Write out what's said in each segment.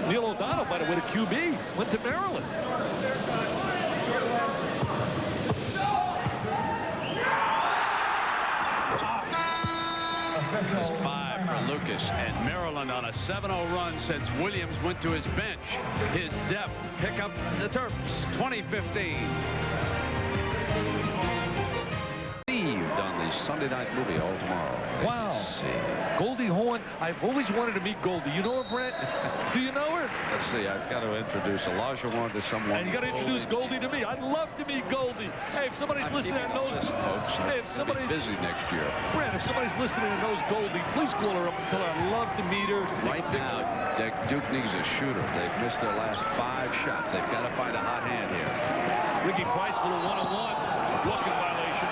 Neil O'Donnell might have went to QB. Went to Maryland. This is 5 for Lucas, and Maryland on a 7-0 run since Williams went to his bench. His depth pick up the Terps 2015. On the Sunday night movie all tomorrow. Wow. Goldie Hawn. I've always wanted to meet Goldie. You know her, Brent? Do you know her? Let's see. I've got to introduce Elijah Warren to someone. And you got to introduce Goldie to me. I'd love to meet Goldie. Hey, if somebody's listening and knows, folks, hey, if somebody's busy next year, Brent, if somebody's listening and knows Goldie, please call her up and tell her I'd love to meet her. Right now, Duke needs a shooter. They've missed their last 5 shots. They've got to find a hot hand here. Ricky Price with a one-on-one blocking violation.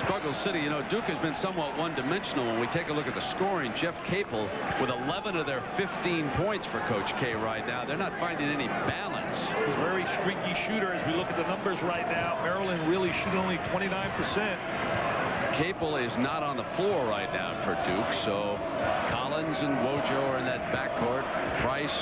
Struggle City, you know, Duke has been somewhat one-dimensional. When we take a look at the scoring, Jeff Capel with 11 of their 15 points for Coach K right now. They're not finding any balance. He's a very streaky shooter as we look at the numbers right now. Maryland really shooting only 29%. Capel is not on the floor right now for Duke, so Collins and Wojo are in that backcourt. Price,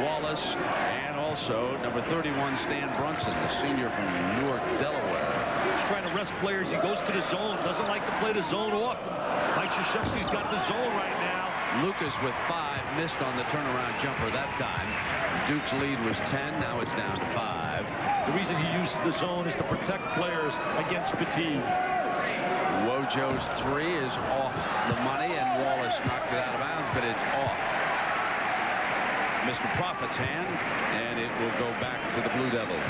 Wallace, and also number 31, Stan Brunson, the senior from Newark, Delaware. He's trying to rest players. He goes to the zone. Doesn't like to play the zone often. Mike Krzyzewski's got the zone right now. Lucas with 5, missed on the turnaround jumper that time. Duke's lead was 10. Now it's down to 5. The reason he uses the zone is to protect players against fatigue. Wojo's 3 is off the money, and Wallace knocked it out of bounds, but it's off Mr. Prophet's hand, and it will go back to the Blue Devils.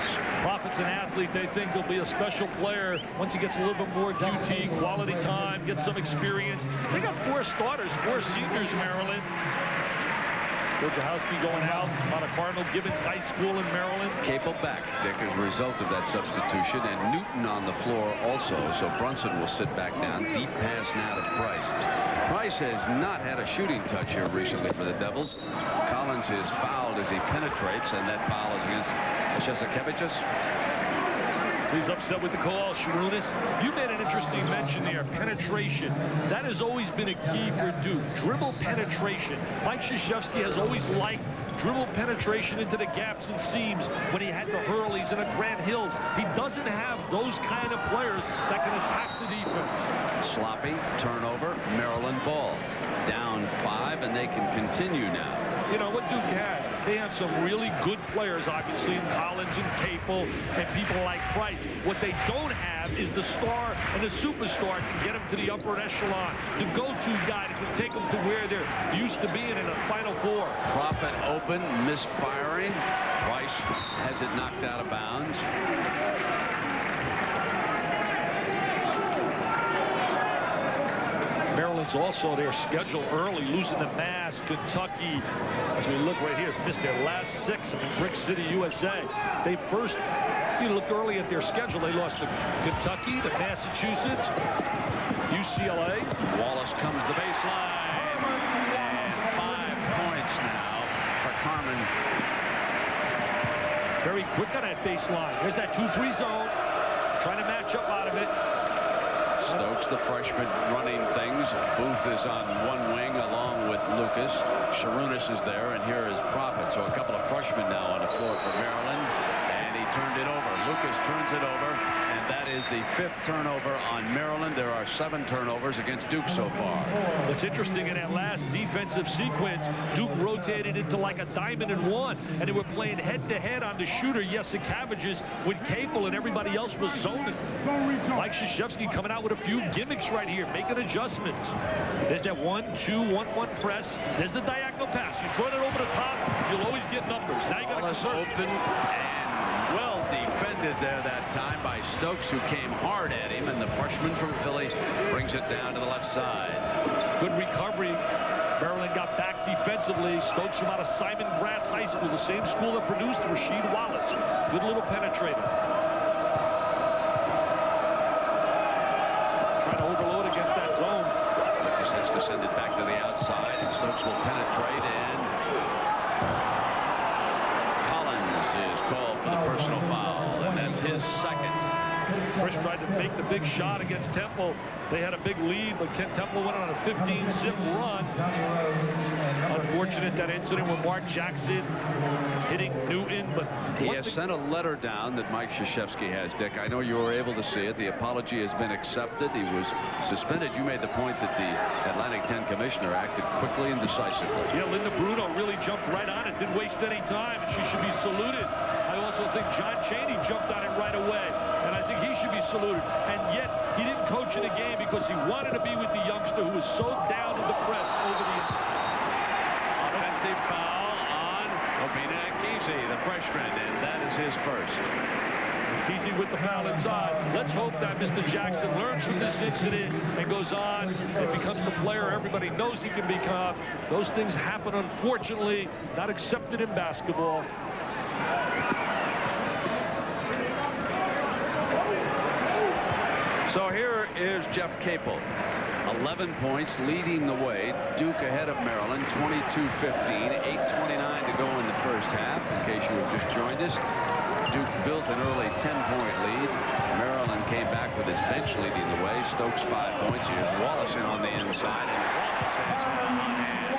Prophet's an athlete. They think he'll be a special player once he gets a little bit more QT, quality time, gets some experience. They got 4 starters, 4 seniors, Maryland. Wojciechowski going out on a Cardinal Gibbons High School in Maryland. Capel back, Dick, as a result of that substitution, and Newton on the floor also, so Brunson will sit back down. Deep pass now to Price. Price has not had a shooting touch here recently for the Devils. Collins is fouled as he penetrates, and that foul is against Shesikevicius. He's upset with the call. Sharunas, you made an interesting mention there. Penetration. That has always been a key for Duke. Dribble penetration. Mike Krzyzewski has always liked dribble penetration into the gaps and seams when he had the Hurleys and the Grant Hills. He doesn't have those kind of players that can attack the defense. Sloppy turnover. Maryland ball. Down 5, and they can continue now. You know what Duke has? They have some really good players, obviously, in Collins and Capel and people like Price. What they don't have is the star and the superstar to get them to the upper echelon. The go-to guy that can take them to where they're used to being in a Final Four. Prophet open, misfiring. Price has it knocked out of bounds. Maryland's also their schedule early, losing to Mass, Kentucky. As we look right here, has missed their last 6 in Brick City, USA. They first, you look early at their schedule, they lost to Kentucky, to Massachusetts, UCLA. Wallace comes the baseline, and 5 points now for Carmen. Very quick on that baseline. There's that 2-3 zone, trying to match up out of it. Stokes, the freshman, running things. Booth is on one wing along with Lucas. Sharunas is there, and here is Prophet. So a couple of freshmen now on the floor for Maryland. And he turned it over. Lucas turns it over, and that is the 5th turnover on Maryland. There are 7 turnovers against Duke so far. What's interesting in that last defensive sequence, Duke rotated into like a diamond and 1, and they were playing head-to-head on the shooter, Yesikevicius, with Capel, and everybody else was zoning. Mike Krzyzewski coming out with a few gimmicks right here, making adjustments. There's that 1-2-1-1 press. There's the diagonal pass. You throw it over the top, you'll always get numbers. Now you got to open and well defended there that time by Stokes, who came hard at him, and the freshman from Philly brings it down to the left side. Good recovery. Maryland got back defensively. Stokes from out of Simon Gratz High School, the same school that produced Rasheed Wallace. Good little penetrator. Trying to overload against that zone. Lucas has to send it back to the outside, and Stokes will penetrate, and Collins is called for the personal foul, and that's his 2nd. Chris tried to make the big shot against Temple. They had a big lead, but Temple went on a 15-zip run. unfortunate, that incident with Mark Jackson hitting Newton, but he has sent a letter down that Mike Krzyzewski has, Dick. I know you were able to see it. The apology has been accepted. He was suspended. You made the point that the Atlantic 10 commissioner acted quickly and decisively. Yeah, Linda Bruno really jumped right on it, didn't waste any time, and she should be saluted. I also think John Chaney jumped on it right away, and I think he should be saluted. And yet, he didn't coach in the game because he wanted to be with the youngster who was so down and depressed over the offensive foul on Obina Akisi, the freshman, and that is his first. Akisi with the foul inside. Let's hope that Mr. Jackson learns from this incident and goes on and becomes the player everybody knows he can become. Those things happen, unfortunately, not accepted in basketball. So here is Jeff Capel. 11 points, leading the way. Duke ahead of Maryland, 22-15. 8:29 to go in the first half, in case you have just joined us. Duke built an early 10-point lead. Maryland came back with its bench leading the way. Stokes 5 points. Here's Wallace in on the inside, and Wallace has on hand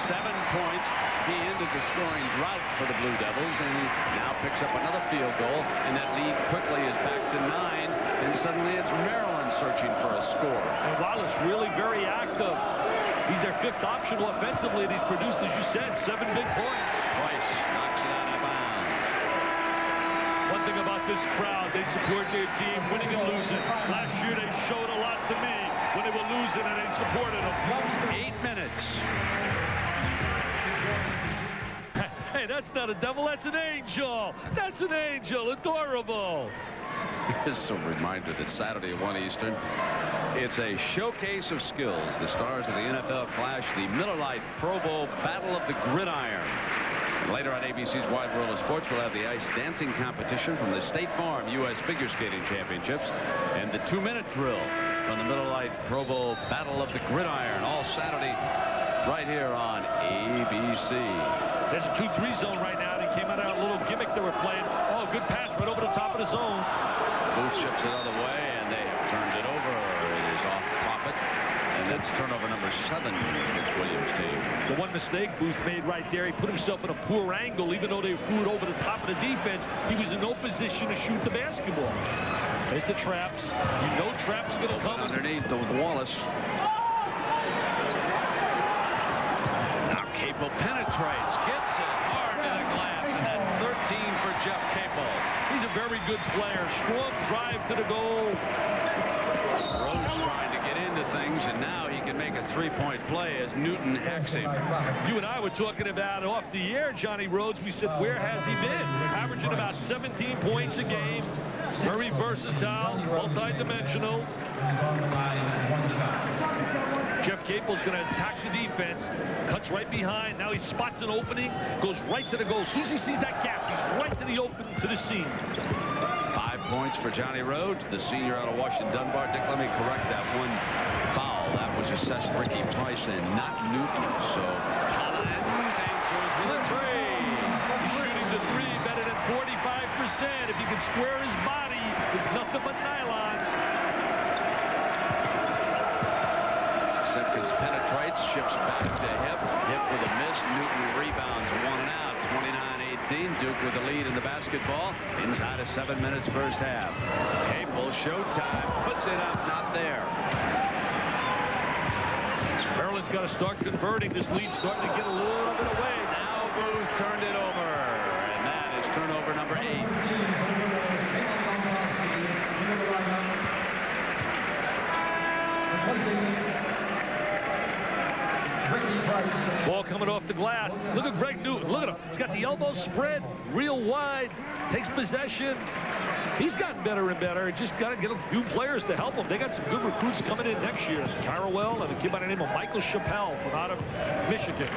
7 points. He ended the scoring drought for the Blue Devils, and he now picks up another field goal, and that lead quickly is back to 9, and suddenly it's Maryland searching for a score. And Wallace really very active. He's their 5th option offensively, and he's produced, as you said, 7 big points. Price knocks it out of bounds. One thing about this crowd, they support their team, winning and losing. Last year, they showed a lot to me when they were losing, and they supported them. 8 minutes. Hey, that's not a devil, that's an angel. That's an angel, adorable. Just a reminder that Saturday at 1 Eastern, it's a showcase of skills. The stars of the NFL clash, the Miller Lite Pro Bowl Battle of the Gridiron. And later on ABC's Wide World of Sports, we'll have the ice dancing competition from the State Farm U.S. Figure Skating Championships and the 2-minute drill from the Miller Lite Pro Bowl Battle of the Gridiron, all Saturday right here on ABC. There's a 2-3 zone right now. They came out of a little gimmick they were playing. Oh, good pass right over the top of the zone. Booth ships it other way, and they have turned it over. It is off Profit, and that's turnover number 7 against Williams' team. The one mistake Booth made right there, he put himself in a poor angle. Even though they threw it over the top of the defense, he was in no position to shoot the basketball. There's the traps. You know traps are going to come. Underneath the Wallace. Now Capel penetrates, gets it hard to the glass, and that's 13 for Jeff Capel. He's a very good player. Strong drive to the goal. Rhodes trying to get into things, and now he can make a 3-point play as Newton hacks him. You and I were talking about off the air, Johnny Rhodes. We said, where has he been? Averaging about 17 points a game. Very versatile, multi-dimensional. Jeff Capel's going to attack the defense. Cuts right behind. Now he spots an opening. Goes right to the goal. As soon as he sees that gap, he's right to the open, to the seam. 5 points for Johnny Rhodes, the senior out of Washington Dunbar. Dick, let me correct that one foul. That was assessed Ricky Price and not Newton. So Collins answers with a 3. He's shooting the 3 better than 45%. If he can square his body, it's nothing but nylon. Simpkins penetrates, ships back to Hip. Hip with a miss. Newton rebounds 1 and out. 29-18. Duke with the lead in the basketball. Inside of 7 minutes first half. Capel, showtime. Puts it up. Not there. Maryland's got to start converting. This lead's starting to get a little bit away. Now Booth turned it over. And that is turnover number 8. Ball coming off the glass. Look at Greg Newton. Look at him. He's got the elbow spread real wide. Takes possession. He's gotten better and better. Just got to get a few players to help him. They got some good recruits coming in next year. Carrawell and a kid by the name of Michael Chappelle from out of Michigan.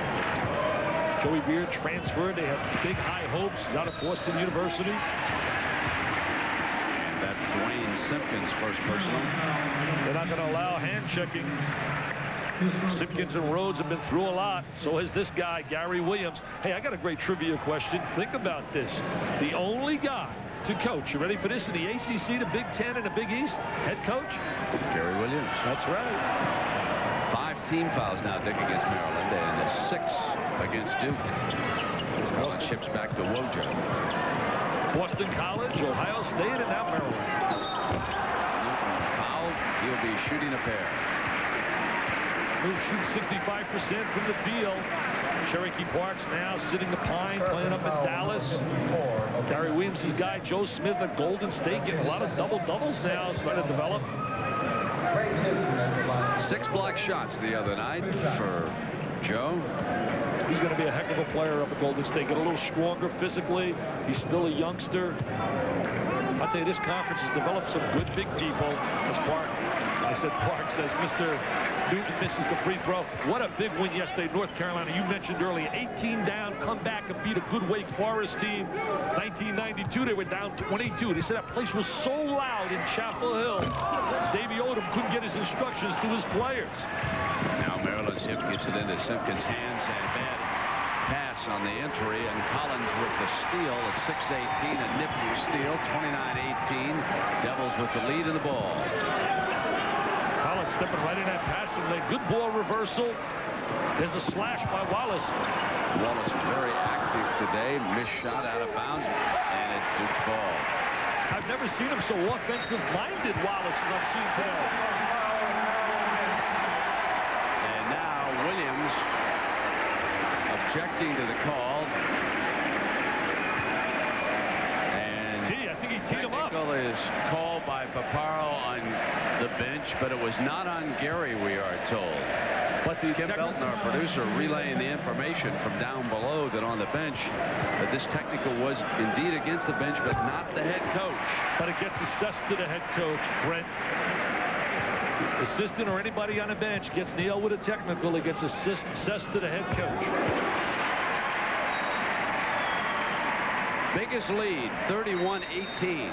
Joey Beard transferred. They have big high hopes. He's out of Boston University. And that's Duane Simpkins' first personal. They're not going to allow hand checking. Simpkins and Rhodes have been through a lot. So has this guy, Gary Williams. Hey, I got a great trivia question. Think about this. The only guy to coach, you ready for this, in the ACC, the Big Ten, and the Big East, head coach? Gary Williams. That's right. team fouls now, Dick, against Maryland, and 6 against Duke. This ball ships back to Wojo. Boston College, Ohio State, and now Maryland. Fouled. He'll be shooting a pair. Move shooting 65% from the field. Cherokee Park's now sitting the pine, playing up in Dallas. Gary Williams' guy, Joe Smith at Golden State, getting a lot of double-doubles now, starting to develop. 6 block shots the other night for Joe. He's going to be a heck of a player up at Golden State. Get a little stronger physically. He's still a youngster. I'd say this conference has developed some good big people. As Park says, Mr. Newton misses the free throw. What a big win yesterday, North Carolina. You mentioned earlier, 18 down, come back and beat a good Wake Forest team. 1992, they were down 22. They said that place was so loud in Chapel Hill. Davey Odom couldn't get his instructions to his players. Now Maryland's hip gets it into Simpkins' hands, and bad pass on the entry, and Collins with the steal at 6:18, a nifty steal, 29-18. Devils with the lead in the ball. Collins stepping right in that passing lane. Good ball reversal. There's a slash by Wallace. Wallace very active today. Missed shot out of bounds, and it's Duke's ball. I've never seen him so offensive-minded, Wallace, as I've seen today. And now Williams objecting to the call. And Gee, I think he teed him up. technical is called by Paparo on the bench, but it was not on Gary, we are told. But Kim Belton, our producer, relaying the information from down below that on the bench that this technical was indeed against the bench, but not the head coach. But it gets assessed to the head coach, Brent. Assistant or anybody on the bench gets nailed with a technical, it gets assessed to the head coach. Biggest lead, 31-18.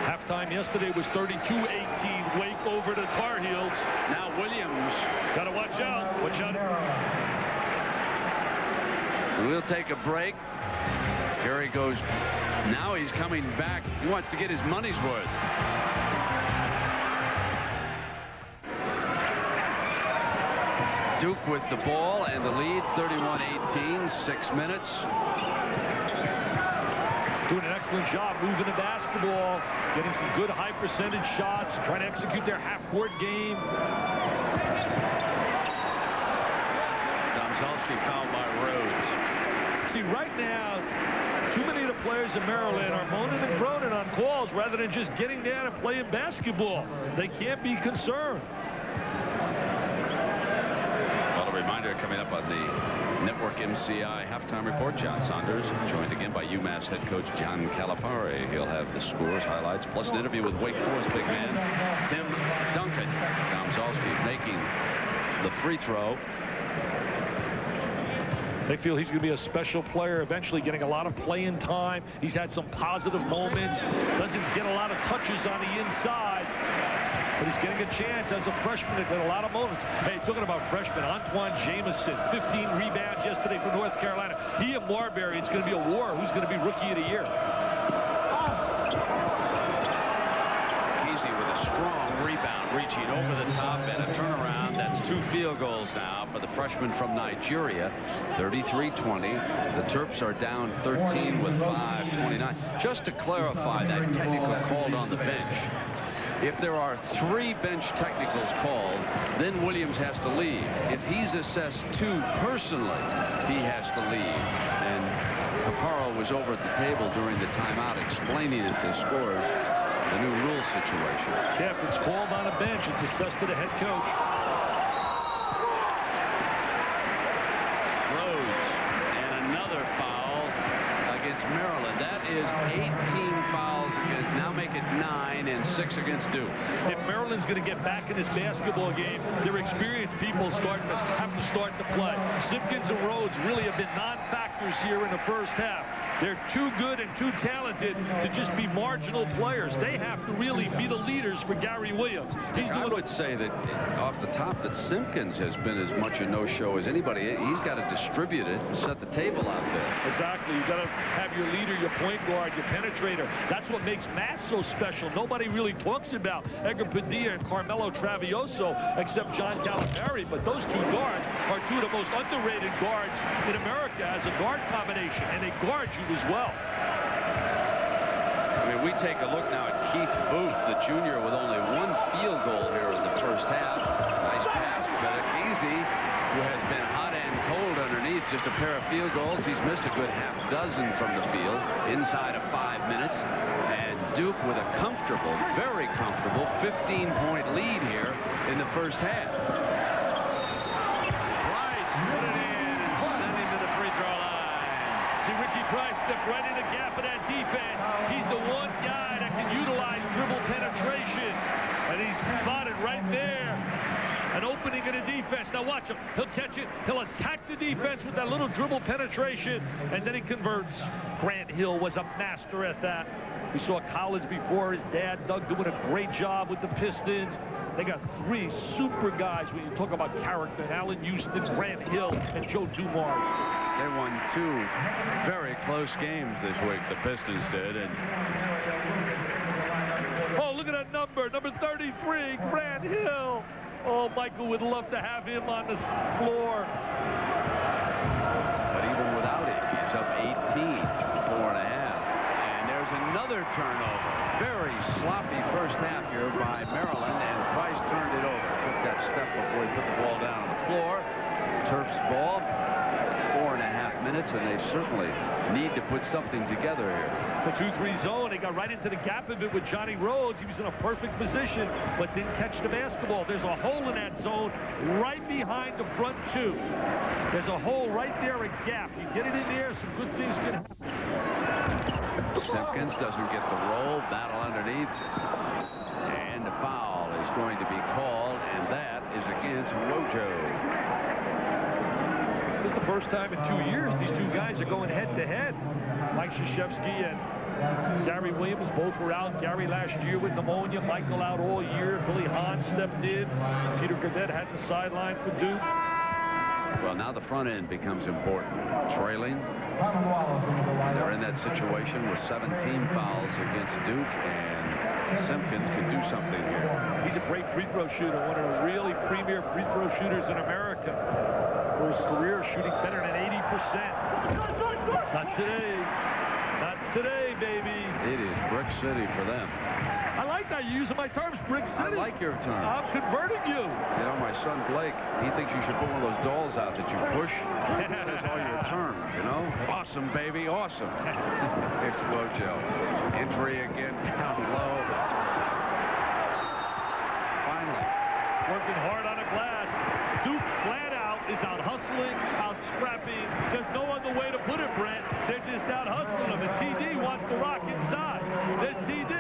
Halftime yesterday was 32-18. Wake over the Tar Heels. Now Williams. Got to watch out. Watch out. We'll take a break. Gary goes. Now he's coming back. He wants to get his money's worth. Duke with the ball and the lead, 31-18, 6 minutes. Doing an excellent job moving the basketball, getting some good high percentage shots, trying to execute their half-court game. Domzalski fouled by Rhodes. See, right now, too many of the players in Maryland are moaning and groaning on calls rather than just getting down and playing basketball. They can't be concerned. Well, a reminder coming up on the Network MCI halftime report. John Saunders joined again by UMass head coach John Calipari. He'll have the scores, highlights, plus an interview with Wake Forest big man Tim Duncan. Domzalski making the free throw. They feel he's going to be a special player, eventually getting a lot of playing time. He's had some positive moments. Doesn't get a lot of touches on the inside. But he's getting a chance as a freshman to get a lot of moments. Hey, talking about freshmen, Antoine Jameson, 15 rebounds yesterday for North Carolina. He and Marbury, it's going to be a war. Who's going to be rookie of the year? Kesey with a strong rebound, reaching over the top and a turnaround. That's 2 field goals now for the freshman from Nigeria, 33-20. The Terps are down 13 with 5:29. Just to clarify that technical called on the bench. If there are 3 bench technicals called, then Williams has to leave. If he's assessed 2 personally, he has to leave. And Paparo was over at the table during the timeout explaining to the scorers the new rule situation. If it's called on a bench, it's assessed to the head coach. Rhodes, and another foul against Maryland. That is 18 fouls against, now make it 9 and 6 against Duke. If Maryland's going to get back in this basketball game, their experienced people have to start to play. Simpkins and Rhodes really have been non-factors here in the first half. They're too good and too talented to just be marginal players. They have to really be the leaders for Gary Williams. I would say that off the top that Simpkins has been as much a no-show as anybody. He's got to distribute it and set the table out there. Exactly. You've got to have your leader, your point guard, your penetrator. That's what makes Mass so special. Nobody really talks about Edgar Padilla and Carmelo Travioso except John Calipari, but those two guards are two of the most underrated guards in America as a guard combination, and they guard you as well. I mean, we take a look now at Kieth Booth, the junior, with only one field goal here in the first half. Nice pass, but easy, who has been hot and cold underneath. Just a pair of field goals. He's missed a good half dozen from the field inside of 5 minutes. And Duke with a comfortable, very comfortable 15-point lead here in the first half. Price put it in and send him to the free throw line. See, Ricky Price stepped right in the gap of that defense. He's the one guy that can utilize dribble penetration. And he's spotted right there. An opening in the defense. Now watch him. He'll catch it. He'll attack the defense with that little dribble penetration. And then he converts. Grant Hill was a master at that. We saw college before. His dad, Doug, doing a great job with the Pistons. They got three super guys when you talk about character. Allen Houston, Grant Hill, and Joe Dumars. They won 2 very close games this week, the Pistons did. And oh, look at that number 33, Grant Hill. Oh, Michael would love to have him on the floor. But even without it, he's up 18, 4.5. And there's another turnover. Very sloppy first half here by Maryland, and Price turned it over. Took that step before he put the ball down on the floor. Terps ball. 4.5 minutes, and they certainly need to put something together here. The 2-3 zone, they got right into the gap of it with Johnny Rhodes. He was in a perfect position, but didn't catch the basketball. There's a hole in that zone right behind the front two. There's a hole right there, a gap. You get it in there, some good things can happen. Simpkins doesn't get the roll. Battle underneath. And the foul is going to be called, and that is against Wojo. This is the first time in 2 years these two guys are going head-to-head. Mike Krzyzewski and Gary Williams both were out. Gary last year with pneumonia. Michael out all year. Billy Hahn stepped in. Peter Gravett had the sideline for Duke. Well, now the front end becomes important. Trailing. They're in that situation with 17 fouls against Duke, and Simpkins could do something here. He's a great free throw shooter, one of the really premier free throw shooters in America. For his career, shooting better than 80%. Not today. Not today, baby. It is Brick City for them. I like that. You're using my terms, Brick City. I like your term. I'm converting you. You know, my son Blake, he thinks you should put one of those dolls out that you push. It says all your terms, you know? Awesome, baby, awesome. It's Wojo. Entry again down low. Finally. Working hard on the glass. Duke flat out is out hustling, out scrapping. There's no other way to put it, Brent. They're just out hustling them. And TD wants to rock inside. There's TD.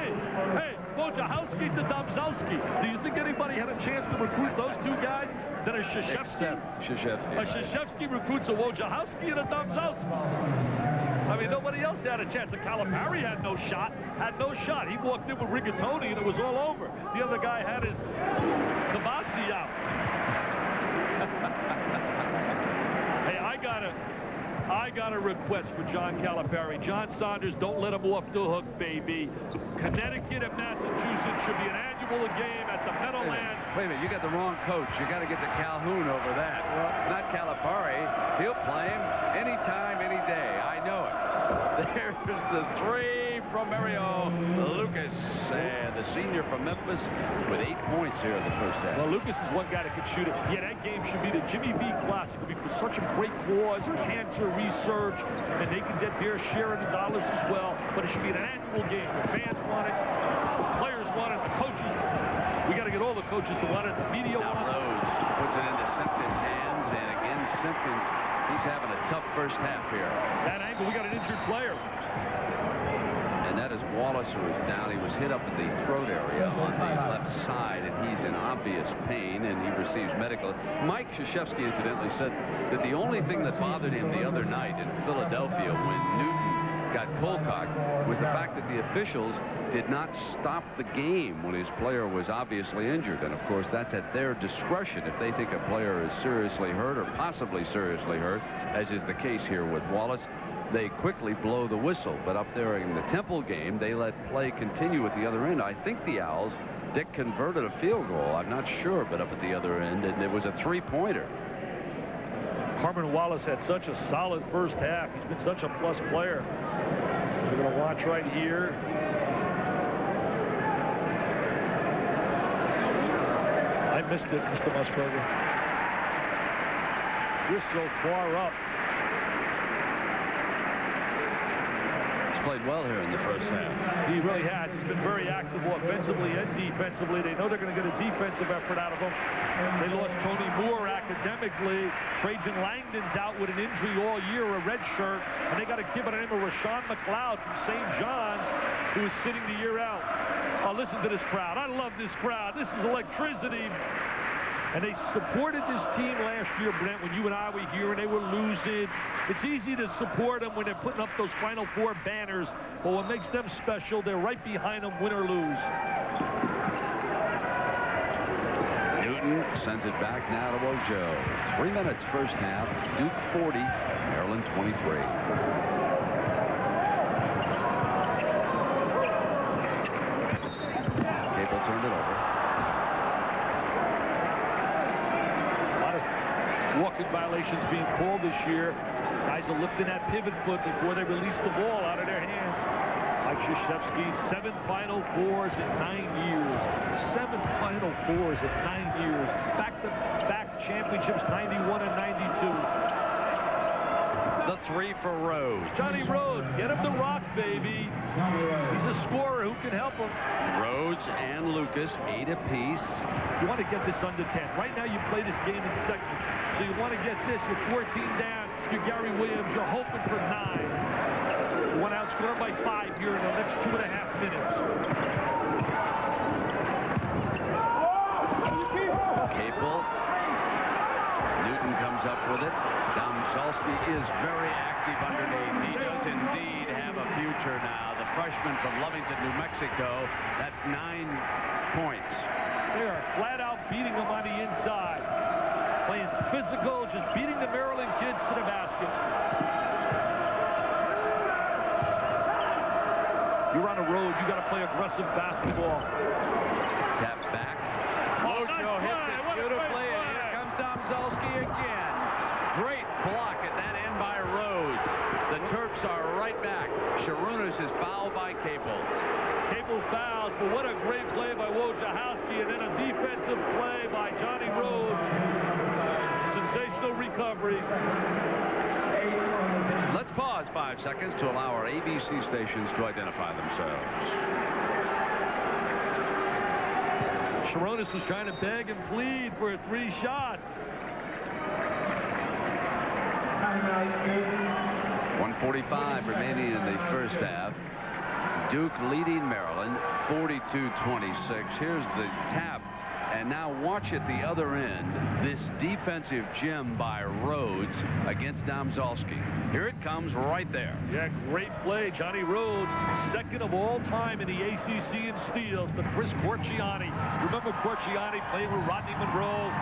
Hey, Wojciechowski to Domzowski. Do you think anybody had a chance to recruit those two guys? Then a Krzyzewski? A Krzyzewski recruits a Wojciechowski and a Domzowski. I mean, nobody else had a chance. A Calipari had no shot. He walked in with rigatoni and it was all over. The other guy had his Kabasi out. Hey, I got a request for John Calipari. John Saunders, don't let him off the hook, baby. Connecticut and Massachusetts should be an annual game at the Meadowlands. Wait a minute, you got the wrong coach. You got to get to Calhoun over that. Not Calipari. He'll play him anytime, any day. I know it. There's the three from Mario Lucas, and the senior from Memphis with 8 points here in the first half. Well, Lucas is one guy that could shoot it. Yeah, that game should be the Jimmy V Classic. It'll be for such a great cause, cancer research, and they can get their share of the dollars as well. But it should be an annual game. The fans want it, the players want it, the coaches. We got to get all the coaches to want it. The media want it. Rhodes puts it into Simpkins' hands, and again, Simpkins, he's having a tough first half here. That angle, we got an injured player. And that is Wallace, who is down. He was hit up in the throat area on the left side, and he's in obvious pain, and he receives medical. Mike Krzyzewski, incidentally, said that the only thing that bothered him the other night in Philadelphia when Newton got cold-cocked was the fact that the officials did not stop the game when his player was obviously injured. And of course, that's at their discretion if they think a player is seriously hurt or possibly seriously hurt, as is the case here with Wallace. They quickly blow the whistle. But up there in the Temple game, they let play continue at the other end. I think the Owls, Dick converted a field goal. I'm not sure, but up at the other end, and it was a three-pointer. Carmen Wallace had such a solid first half. He's been such a plus player. We're going to watch right here. I missed it, Mr. Musburger. You're so far up. Played well here in the first half. He really has. He's been very active offensively and defensively. They know they're going to get a defensive effort out of him. They lost Tony Moore academically. Trajan Langdon's out with an injury all year, a red shirt. And they got a kid by the name of Rashawn McLeod from St. John's who is sitting the year out. Oh, listen to this crowd. I love this crowd. This is electricity. And they supported this team last year, Brent, when you and I were here and they were losing. It's easy to support them when they're putting up those Final Four banners. But what makes them special, they're right behind them, win or lose. Newton sends it back now to Ojo. 3 minutes first half. Duke 40, Maryland 23. Cable turned it over. Walking violations being called this year. Guys are lifting that pivot foot before they release the ball out of their hands. Mike Krzyzewski, 7 Final Fours in 9 years. 7 Final Fours in 9 years. Back-to-back championships, 91 and 92. The three for Rhodes. Johnny Rhodes, get him to rock, baby. He's a scorer. Who can help him? Rhodes and Lucas, 8 apiece. You want to get this under 10. Right now, you play this game in segments. So you want to get this. You're 14 down. You're Gary Williams. You're hoping for 9. You want to outscore by 5 here in the next 2.5 minutes. Capel. Newton comes up with it. Domzalski is very active underneath. He does indeed have a future now. The freshman from Lovington, New Mexico. That's 9 points. They are flat out beating them on the inside. Playing physical, just beating the Maryland kids to the basket. You're on the road. You got to play aggressive basketball. Tap back. Ojo hits it beautifully, and here comes Domzalski again. Great block at that end by Rhodes. The Terps are right back. Sharunas is fouled by Capel. Capel fouls, but what a great play by Wojciechowski, and then a defensive play by Johnny Rhodes. Sensational recovery. Let's pause 5 seconds to allow our ABC stations to identify themselves. Sharunas was trying to beg and plead for 3 shots. 1:45 remaining in the first half. Duke leading Maryland 42-26. Here's the tap. And now watch at the other end this defensive gem by Rhodes against Domzalski. Here it comes right there. Yeah, great play. Johnny Rhodes, second of all time in the ACC in steals to Chris Corciani. Remember Corciani playing with Rodney Monroe,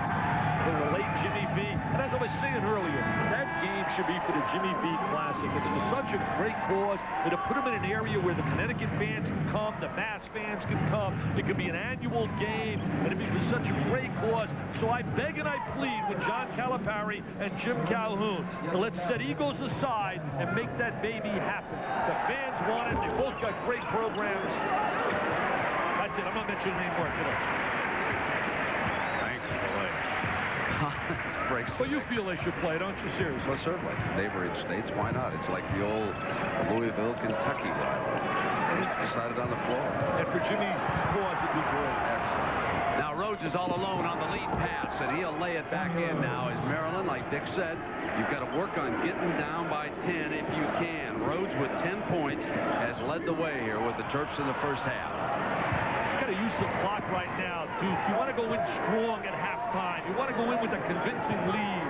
the late Jimmy V. And as I was saying earlier, that game should be for the Jimmy V Classic. It's for such a great cause. It'll put them in an area where the Connecticut fans can come, the Mass fans can come. It could be an annual game, and it'd be for such a great cause. So I beg and I plead with John Calipari and Jim Calhoun to let's set egos aside and make that baby happen. The fans want it. They both got great programs. That's it. I'm not mentioning anymore today. Thanks, boy. But you feel they should play, don't you? Seriously? Well, certainly. Neighboring states, why not? It's like the old Louisville, Kentucky rivalry. It's decided on the floor. And for Jimmy's cause, it'd be great. Excellent. Now Rhodes is all alone on the lead pass, and he'll lay it back in now. As Maryland, like Dick said, you've got to work on getting down by 10 if you can. Rhodes with 10 points has led the way here with the Terps in the first half. You got to use the clock right now, Duke. You want to go in strong at halftime. You want to go in with a convincing lead.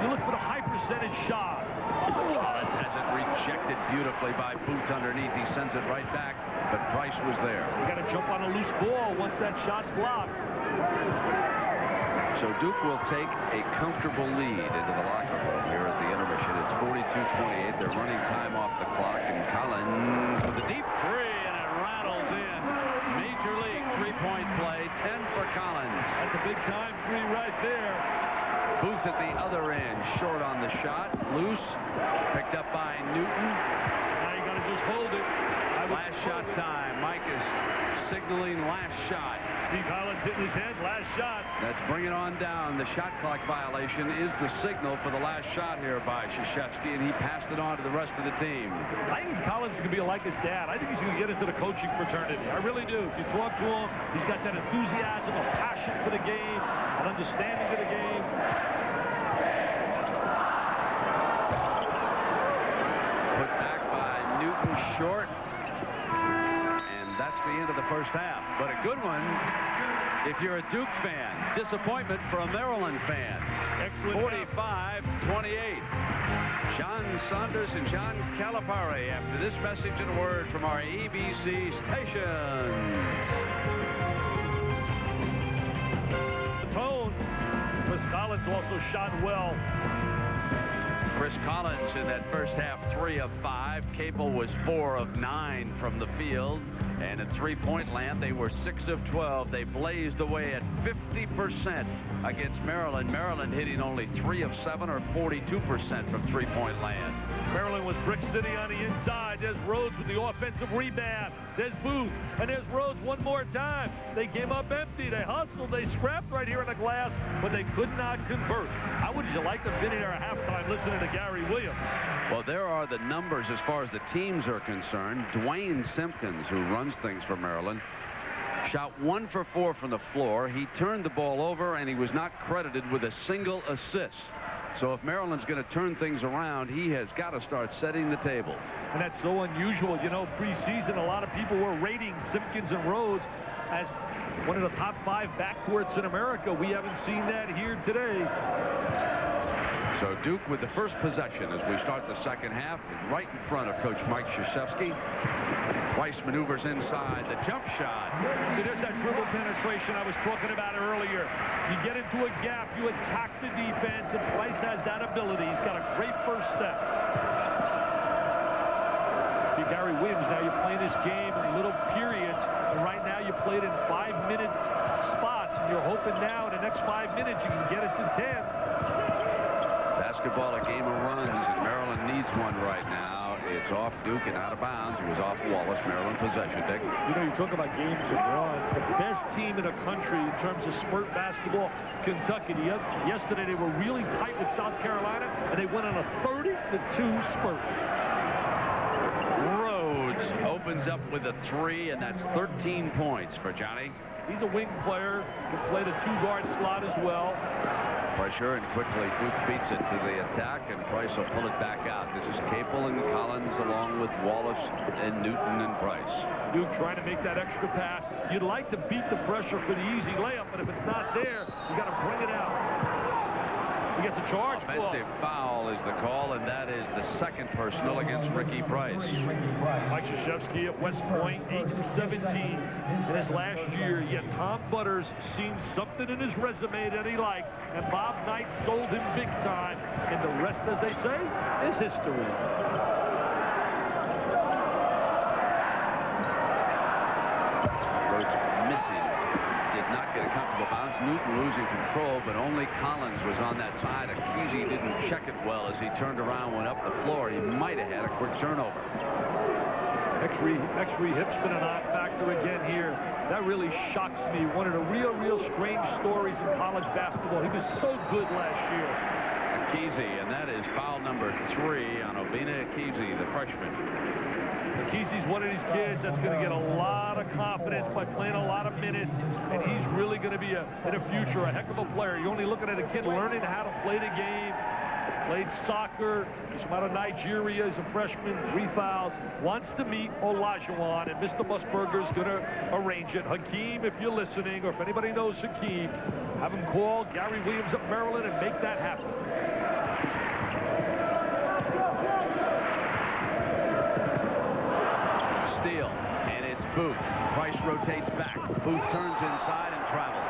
You look for the high percentage shot. Collins has it rejected beautifully by Booth underneath. He sends it right back, but Price was there. You got to jump on a loose ball once that shot's blocked. So Duke will take a comfortable lead into the locker room here at the intermission. It's 42-28. They're running time off the clock, and Collins with a deep three, and it rattles in. Major league three-point play, 10 for Collins. That's a big-time three right there. Booth at the other end, short on the shot, loose, picked up by Newton. Now you got to just hold it. Last shot time. Mike is signaling last shot. See Collins hitting his head, last shot. That's bringing on down. The shot clock violation is the signal for the last shot here by Krzyzewski, and he passed it on to the rest of the team. I think Collins is going to be like his dad. I think he's going to get into the coaching fraternity. I really do. If you talk to him, he's got that enthusiasm, a passion for the game, an understanding of the game. Put back by Newton, short. That's the end of the first half, but a good one if you're a Duke fan. Disappointment for a Maryland fan. Excellent. 45-28. John Saunders and John Calipari after this message and a word from our ABC stations. The tone. Chris Collins also shot well. Chris Collins in that first half, 3 of 5. Capel was 4 of 9 from the field. And at three-point land, they were 6 of 12. They blazed away at 50% against Maryland. Maryland hitting only 3 of 7, or 42% from three-point land. Maryland was brick city on the inside. There's Rhodes with the offensive rebound. There's Booth, and there's Rhodes one more time. They came up empty. They hustled. They scrapped right here on the glass, but they could not convert. How would you like to have been here at halftime listening to Gary Williams? Well, there are the numbers as far as the teams are concerned. Duane Simpkins, who runs things for Maryland, shot 1 for 4 from the floor. He turned the ball over, and he was not credited with a single assist. So if Maryland's going to turn things around, he has got to start setting the table. And that's so unusual. You know, preseason, a lot of people were rating Simpkins and Rhodes as one of the top 5 backcourts in America. We haven't seen that here today. So Duke with the first possession as we start the second half, right in front of Coach Mike Krzyzewski. Price maneuvers inside the jump shot. See, there's that dribble penetration I was talking about earlier. You get into a gap, you attack the defense, and Price has that ability. He's got a great first step. See, Gary Williams, now you're playing this game in little periods, and right now you play it in 5-minute spots, and you're hoping now in the next 5 minutes you can get it to 10. Basketball, a game of runs, and Maryland needs one right now. It's off Duke and out of bounds. It was off Wallace. Maryland possession, Dick. You know, you talk about games and runs. The best team in the country in terms of spurt basketball, Kentucky. Yesterday they were really tight with South Carolina, and they went on a 30-2 spurt. Rhodes opens up with a 3, and that's 13 points for Johnny. He's a wing player, can play the 2-guard slot as well. Pressure, and quickly Duke beats it to the attack, and Price will pull it back out. This is Capel and Collins along with Wallace and Newton and Price. Duke trying to make that extra pass. You'd like to beat the pressure for the easy layup, but if it's not there, you got to bring it out. He gets a charge. Offensive foul is the call, and that is the second personal against Ricky Price. Mike Krzyzewski at West Point, 8-17 in his last year. Yet Tom Butters seen something in his resume that he liked, and Bob Knight sold him big time. And the rest, as they say, is history. Rhodes missing. Did not get a comfortable bounce. Newton losing control, but only Collins was on that side. Akizi didn't check it well as he turned around, went up the floor. He might have had a quick turnover. X-ray hip's been a non-factor again here. That really shocks me. One of the real strange stories in college basketball. He was so good last year. Akizi, and that is foul number 3 on Obina Akizi, the freshman. Akizi's one of these kids that's going to get a lot of confidence by playing a lot of minutes, and he's really going to be, in the future, a heck of a player. You're only looking at a kid learning how to play the game. Played soccer. He's from out of Nigeria. He's a freshman. 3 fouls. Wants to meet Olajuwon, and Mr. Musburger's going to arrange it. Hakeem, if you're listening, or if anybody knows Hakeem, have him call Gary Williams of Maryland and make that happen. Booth. Price rotates back. Booth turns inside and travels.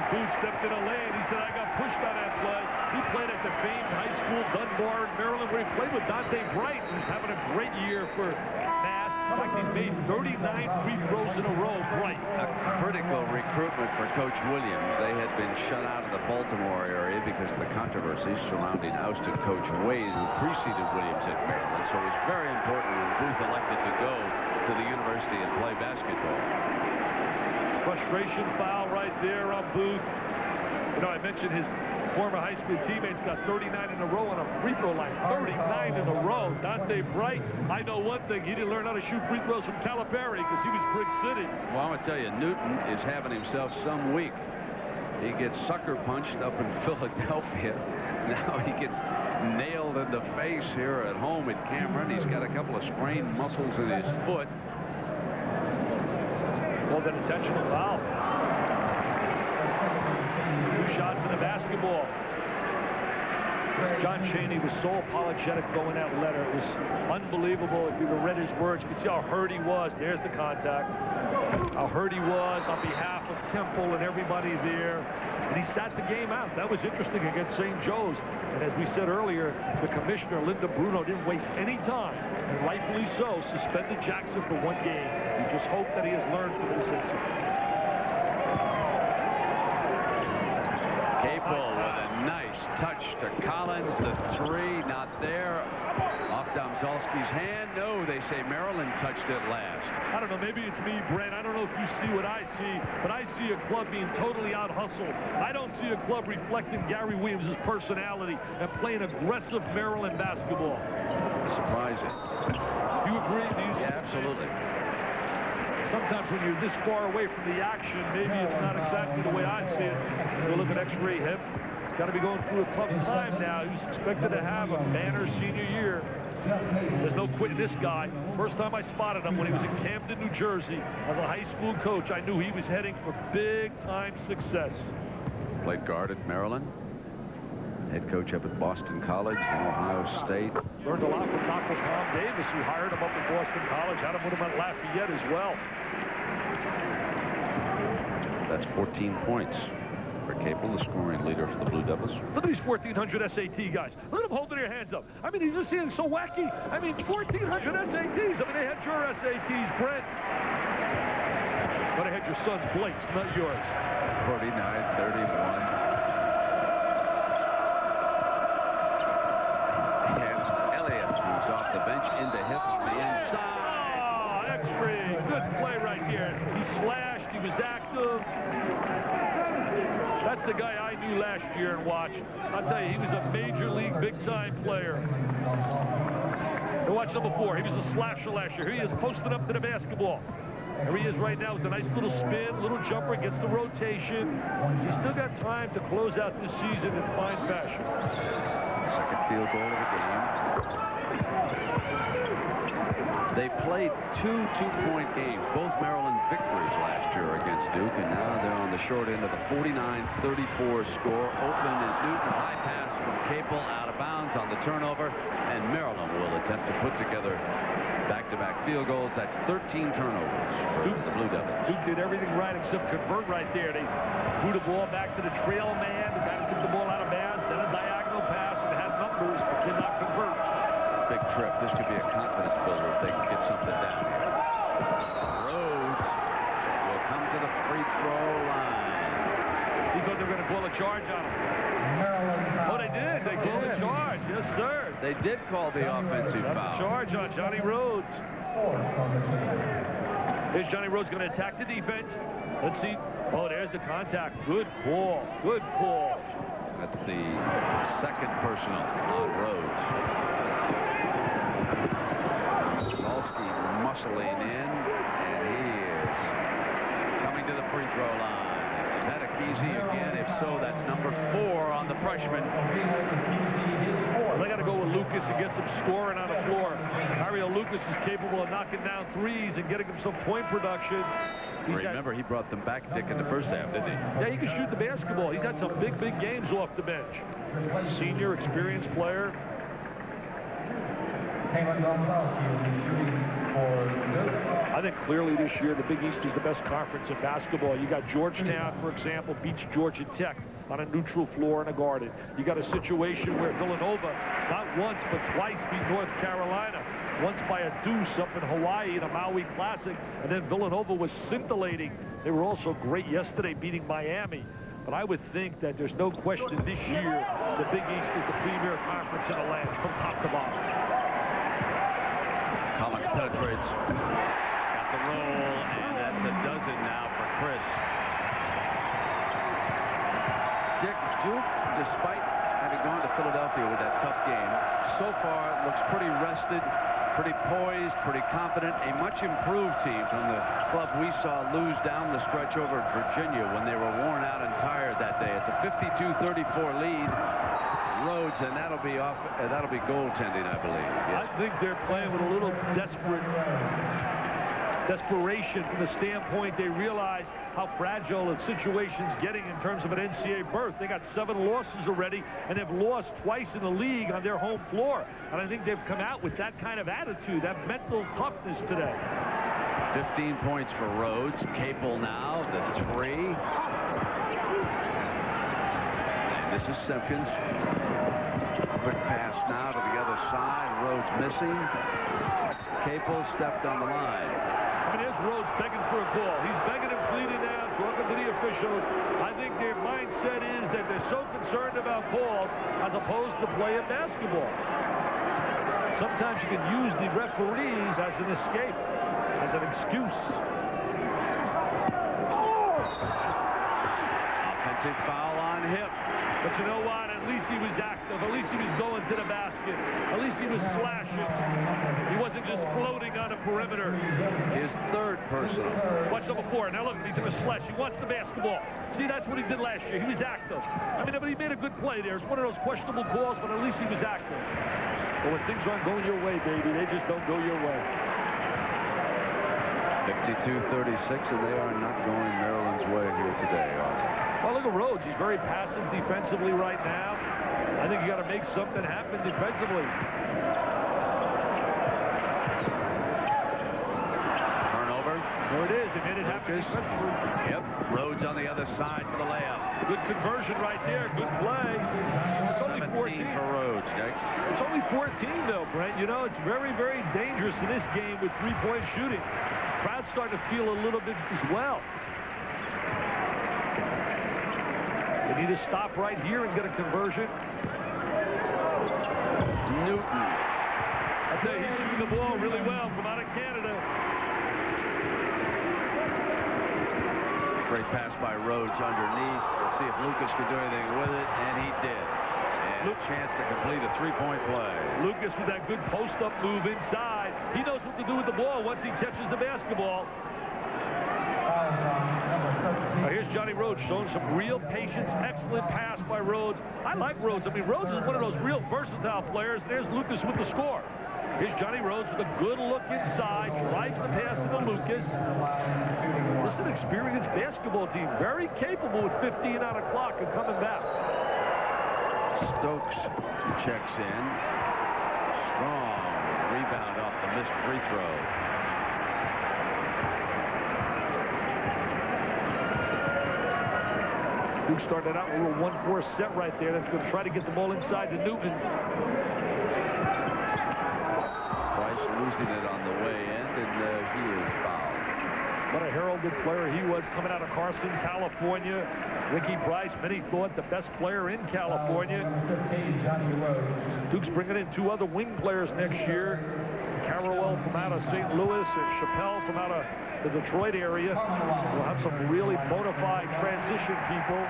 Booth stepped in a lane. He said, I got pushed on that play. He played at the famed high school Dunbar in Maryland, where he played with Dante Bright, who's having a great year for Mass. In fact, he's made 39 free throws in a row. Bright. A critical recruitment for Coach Williams. They had been shut out of the Baltimore area because of the controversies surrounding ousted Coach Wade, who preceded Williams at Maryland. So it was very important when Booth elected to go to the university and play basketball. Frustration foul right there on Booth. You know, I mentioned his former high school teammates got 39 in a row on a free throw line. 39 in a row. Dante Bright, I know one thing. He didn't learn how to shoot free throws from Calipari because he was Brick City. Well, I'm going to tell you, Newton is having himself some week. He gets sucker punched up in Philadelphia. Now he gets nailed in the face here at home at Cameron. He's got a couple of sprained muscles in his foot. Called an intentional foul. 2 shots in the basketball. John Chaney was so apologetic throwing that letter. It was unbelievable. If you read his words, you could see how hurt he was. There's the contact. How hurt he was on behalf of Temple and everybody there. And he sat the game out. That was interesting against St. Joe's. And as we said earlier, the commissioner, Linda Bruno, didn't waste any time, and rightfully so, suspended Jackson for 1 game. We just hope that he has learned from this incident. Capel with a nice touch to Collins. The 3 not there. Off Domzalski's hand. No, they say Maryland touched it last. I don't know. Maybe it's me, Brent. I don't know if you see what I see, but I see a club being totally out-hustled. I don't see a club reflecting Gary Williams' personality and playing aggressive Maryland basketball. Surprising. Do you agree? Yeah, absolutely. Sometimes when you're this far away from the action, maybe it's not exactly the way I see it. So look at X-ray hip. He's got to be going through a tough time now. He's expected to have a banner senior year. There's no quitting this guy. First time I spotted him when he was in Camden, New Jersey. As a high school coach, I knew he was heading for big-time success. Played guard at Maryland. Head coach up at Boston College and Ohio State. Learned a lot from Dr. Tom Davis, who hired him up at Boston College, had him with him at Lafayette as well. That's 14 points for Capel, the scoring leader for the Blue Devils. Look at these 1,400 SAT guys. Look at them holding their hands up. I mean, you just see it so wacky. I mean, 1,400 SATs. I mean, they had your SATs, Brent. But I had your son's Blake's, not yours. 49-31. Off the bench into Hips from the inside. Oh, X-ray. Good play right here. He slashed. He was active. That's the guy I knew last year and watched. I'll tell you, he was a major league big-time player. I watched him before. He was a slasher last year. Here he is posted up to the basketball. Here he is right now with a nice little spin, little jumper, gets the rotation. He's still got time to close out this season in fine fashion. Second field goal of the game. They played 2 two-point games, both Maryland victories last year against Duke, and now they're on the short end of the 49-34 score. Open is Newton, high pass from Capel, out of bounds on the turnover, and Maryland will attempt to put together back-to-back field goals. That's 13 turnovers for the Blue Devils. Duke did everything right except convert right there. They threw the ball back to the trail man. The guy took the ball out of bounds, then a diagonal pass, and had numbers, but did not convert. Big trip. This could be a confidence builder if they can get something down here. Rhodes will come to the free throw line. He thought they were going to call a charge on him. Oh, they did. They called a charge. Yes, sir. They did call the offensive foul. Charge on Johnny Rhodes. Here's Johnny Rhodes going to attack the defense. Let's see. Oh, there's the contact. Good call. Good call. That's the second personal on Rhodes. Zalski muscling in, and he is coming to the free throw line. Is that a Kesey again? If so, that's number 4 on the freshman. Well, they got to go with Lucas and get some scoring on the floor. Mario Lucas is capable of knocking down threes and getting him some point production. Remember, he brought them back, Dick, in the first half, didn't he? Yeah, he can shoot the basketball. He's had some big games off the bench. Senior, experienced player. I think clearly this year the Big East is the best conference in basketball. You got Georgetown, for example, beats Georgia Tech on a neutral floor in a Garden. You got a situation where Villanova, not once but twice, beat North Carolina. Once by a deuce up in Hawaii in a Maui Classic, and then Villanova was scintillating. They were also great yesterday, beating Miami. But I would think that there's no question this year the Big East is the premier conference in the land from top to bottom. Collins penetrates. Got the roll, and that's a dozen now for Chris. Dick, Duke, despite having gone to Philadelphia with that tough game, so far looks pretty rested, pretty poised, pretty confident. A much improved team from the club we saw lose down the stretch over at Virginia when they were worn out and tired that day. It's a 52-34 lead. Rhodes, and that'll be goaltending, I believe. Yes. I think they're playing with a little desperation from the standpoint they realize how fragile the situation's getting in terms of an NCAA berth. They got 7 losses already, and they've lost twice in the league on their home floor. And I think they've come out with that kind of attitude, that mental toughness today. 15 points for Rhodes. Capel now, the 3. And this is Simpkins. Quick pass now to the other side. Rhodes missing. Capel stepped on the line. I mean, there's Rhodes begging for a call. He's begging and pleading now, talking to the officials. I think their mindset is that they're so concerned about calls as opposed to playing basketball. Sometimes you can use the referees as an escape, as an excuse. Offensive foul on him. But you know what? At least he was active. At least he was going to the basket. At least he was slashing. He wasn't just floating on a perimeter. His 3rd personal. Watch number 4. Now look, he's going to slash. He wants the basketball. See, that's what he did last year. He was active. I mean, but he made a good play there. It's one of those questionable calls, but at least he was active. But when things aren't going your way, baby, they just don't go your way. 52-36, and they are not going Maryland's way here today, are they? Well, look at Rhodes. He's very passive defensively right now. I think you got to make something happen defensively. Turnover. There it is. They made it happen defensively. Yep. Rhodes on the other side for the layup. Good conversion right there. Good play. It's only 14 for Rhodes. Okay. It's only 14, though, Brent. You know, it's very, very dangerous in this game with 3-point shooting. Crowd's starting to feel a little bit as well. They need to stop right here and get a conversion. Newton. I tell you, he's shooting the ball really well from out of Canada. Great pass by Rhodes underneath. Let's see if Lucas could do anything with it, and he did. And a chance to complete a 3-point play. Lucas with that good post-up move inside. He knows what to do with the ball once he catches the basketball. Now here's Johnny Rhodes showing some real patience. Excellent pass by Rhodes. I like Rhodes. I mean, Rhodes is one of those real versatile players. There's Lucas with the score. Here's Johnny Rhodes with a good look inside. Drives the pass into Lucas. This is an experienced basketball team. Very capable with 15 on the clock and coming back. Stokes checks in. Strong rebound off the missed free throw. Duke started out with a little 1-4 set right there. That's going to try to get the ball inside to Newton. Price losing it on the way in, and he is fouled. What a heralded player he was coming out of Carson, California. Ricky Bryce, many thought the best player in California. Duke's bringing in 2 other wing players next year. Carrawell from out of St. Louis and Chappelle from out of the Detroit area. We'll have some really bona fide transition people.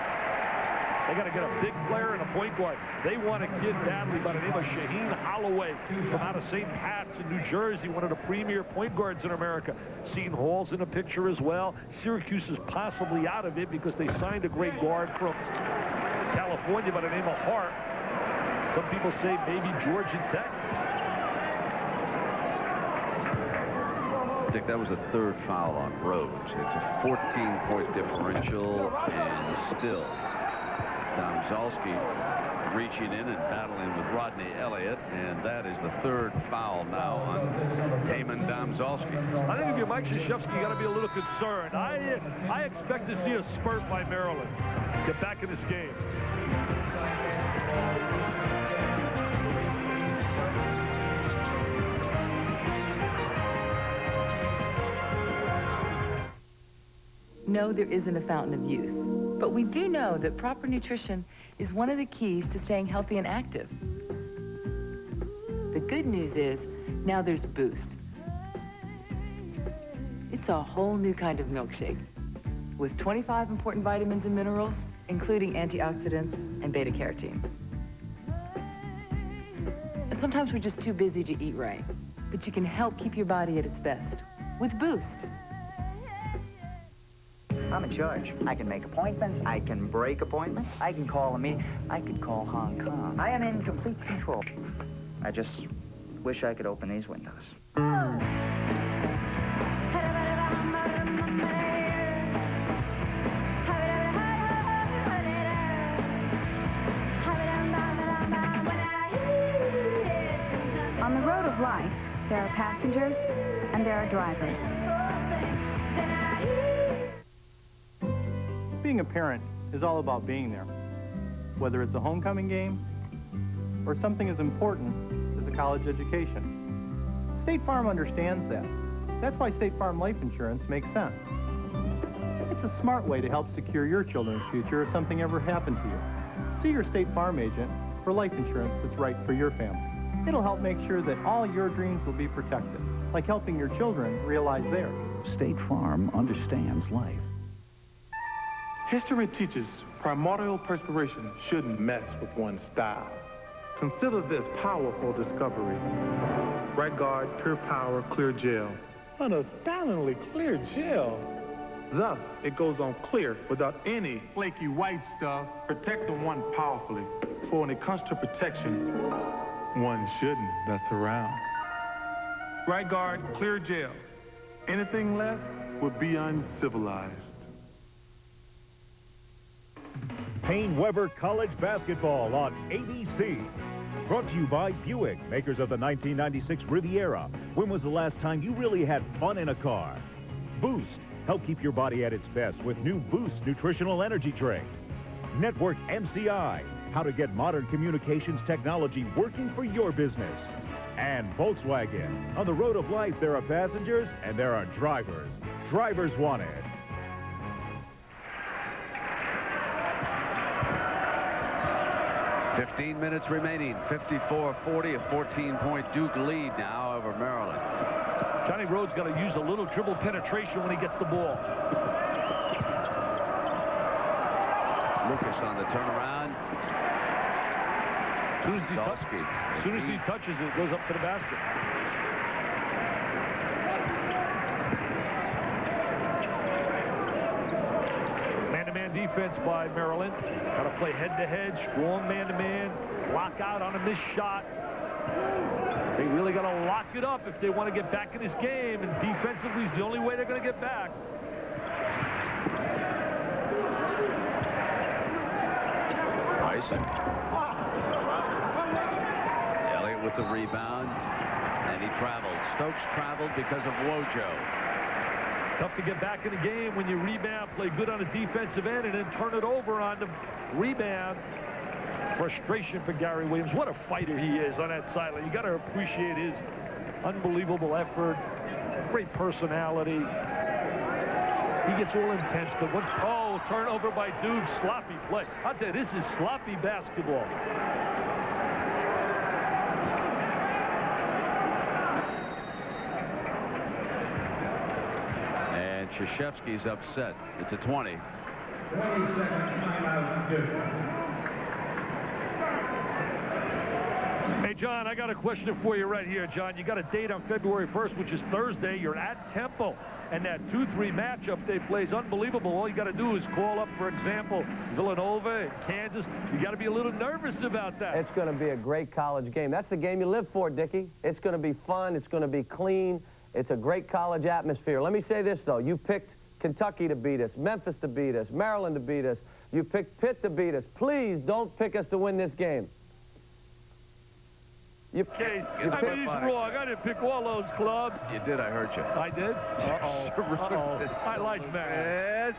They got to get a big player and a point guard. They want a kid badly by the name of Shaheen Holloway from out of St. Pat's in New Jersey, one of the premier point guards in America. Seton Hall's in the picture as well. Syracuse is possibly out of it because they signed a great guard from California by the name of Hart. Some people say maybe Georgia Tech. I think that was the 3rd foul on Rhodes. It's a 14-point differential, and still Domzalski reaching in and battling with Rodney Elliott, and that is the third foul now on Taman Domzalski. I think if you're Mike Krzyzewski, you got to be a little concerned. I expect to see a spurt by Maryland. Get back in this game. No, there isn't a fountain of youth. But we do know that proper nutrition is one of the keys to staying healthy and active. The good news is, now there's Boost. It's a whole new kind of milkshake with 25 important vitamins and minerals, including antioxidants and beta-carotene. Sometimes we're just too busy to eat right, but you can help keep your body at its best with Boost. I'm in charge. I can make appointments. I can break appointments. I can call a meeting. I could call Hong Kong. I am in complete control. I just wish I could open these windows. On the road of life, there are passengers and there are drivers. Being a parent is all about being there, whether it's a homecoming game or something as important as a college education. State Farm understands that. That's why State Farm Life Insurance makes sense. It's a smart way to help secure your children's future if something ever happened to you. See your State Farm agent for life insurance that's right for your family. It'll help make sure that all your dreams will be protected, like helping your children realize theirs. State Farm understands life. History teaches primordial perspiration shouldn't mess with one's style. Consider this powerful discovery. Right Guard Pure Power Clear Gel. An astoundingly clear gel. Thus, it goes on clear without any flaky white stuff, protecting one powerfully. For when it comes to protection, one shouldn't mess around. Right Guard Clear Gel. Anything less would be uncivilized. Payne-Weber College Basketball on ABC. Brought to you by Buick, makers of the 1996 Riviera. When was the last time you really had fun in a car? Boost. Help keep your body at its best with new Boost Nutritional Energy Drink. Network MCI. How to get modern communications technology working for your business. And Volkswagen. On the road of life, there are passengers and there are drivers. Drivers wanted. Fifteen minutes remaining, 54-40, a 14-point Duke lead now over Maryland. Johnny Rhodes got to use a little dribble penetration when he gets the ball. Lucas on the turnaround. As soon as he touches it, it goes up to the basket. Man-to-man defense by Maryland. Got to play head-to-head, strong man-to-man, lock out on a missed shot. They really got to lock it up if they want to get back in this game, and defensively is the only way they're going to get back. Elliott with the rebound, and he traveled. Stokes traveled because of Wojo. Tough to get back in the game when you rebound, play good on the defensive end, and then turn it over on the rebound. Frustration for Gary Williams. What a fighter he is on that sideline. You got to appreciate his unbelievable effort, great personality. He gets all intense, but once, turnover by Duke, sloppy play. I'll tell you, this is sloppy basketball. And Krzyzewski's upset. It's a 20. 20-second timeout, Duke. Hey, John, I got a question for you right here, John. You got a date on February 1st, which is Thursday. You're at Temple, and that 2-3 matchup they play is unbelievable. All you got to do is call up, for example, Villanova and Kansas. You got to be a little nervous about that. It's going to be a great college game. That's the game you live for, Dickie. It's going to be fun. It's going to be clean. It's a great college atmosphere. Let me say this, though. You picked Kentucky to beat us, Memphis to beat us, Maryland to beat us. You picked Pitt to beat us. Please don't pick us to win this game. Case, I mean, he's wrong. I didn't pick all those clubs. You did, I heard you. I did? Uh-oh. I like Mass. Yes.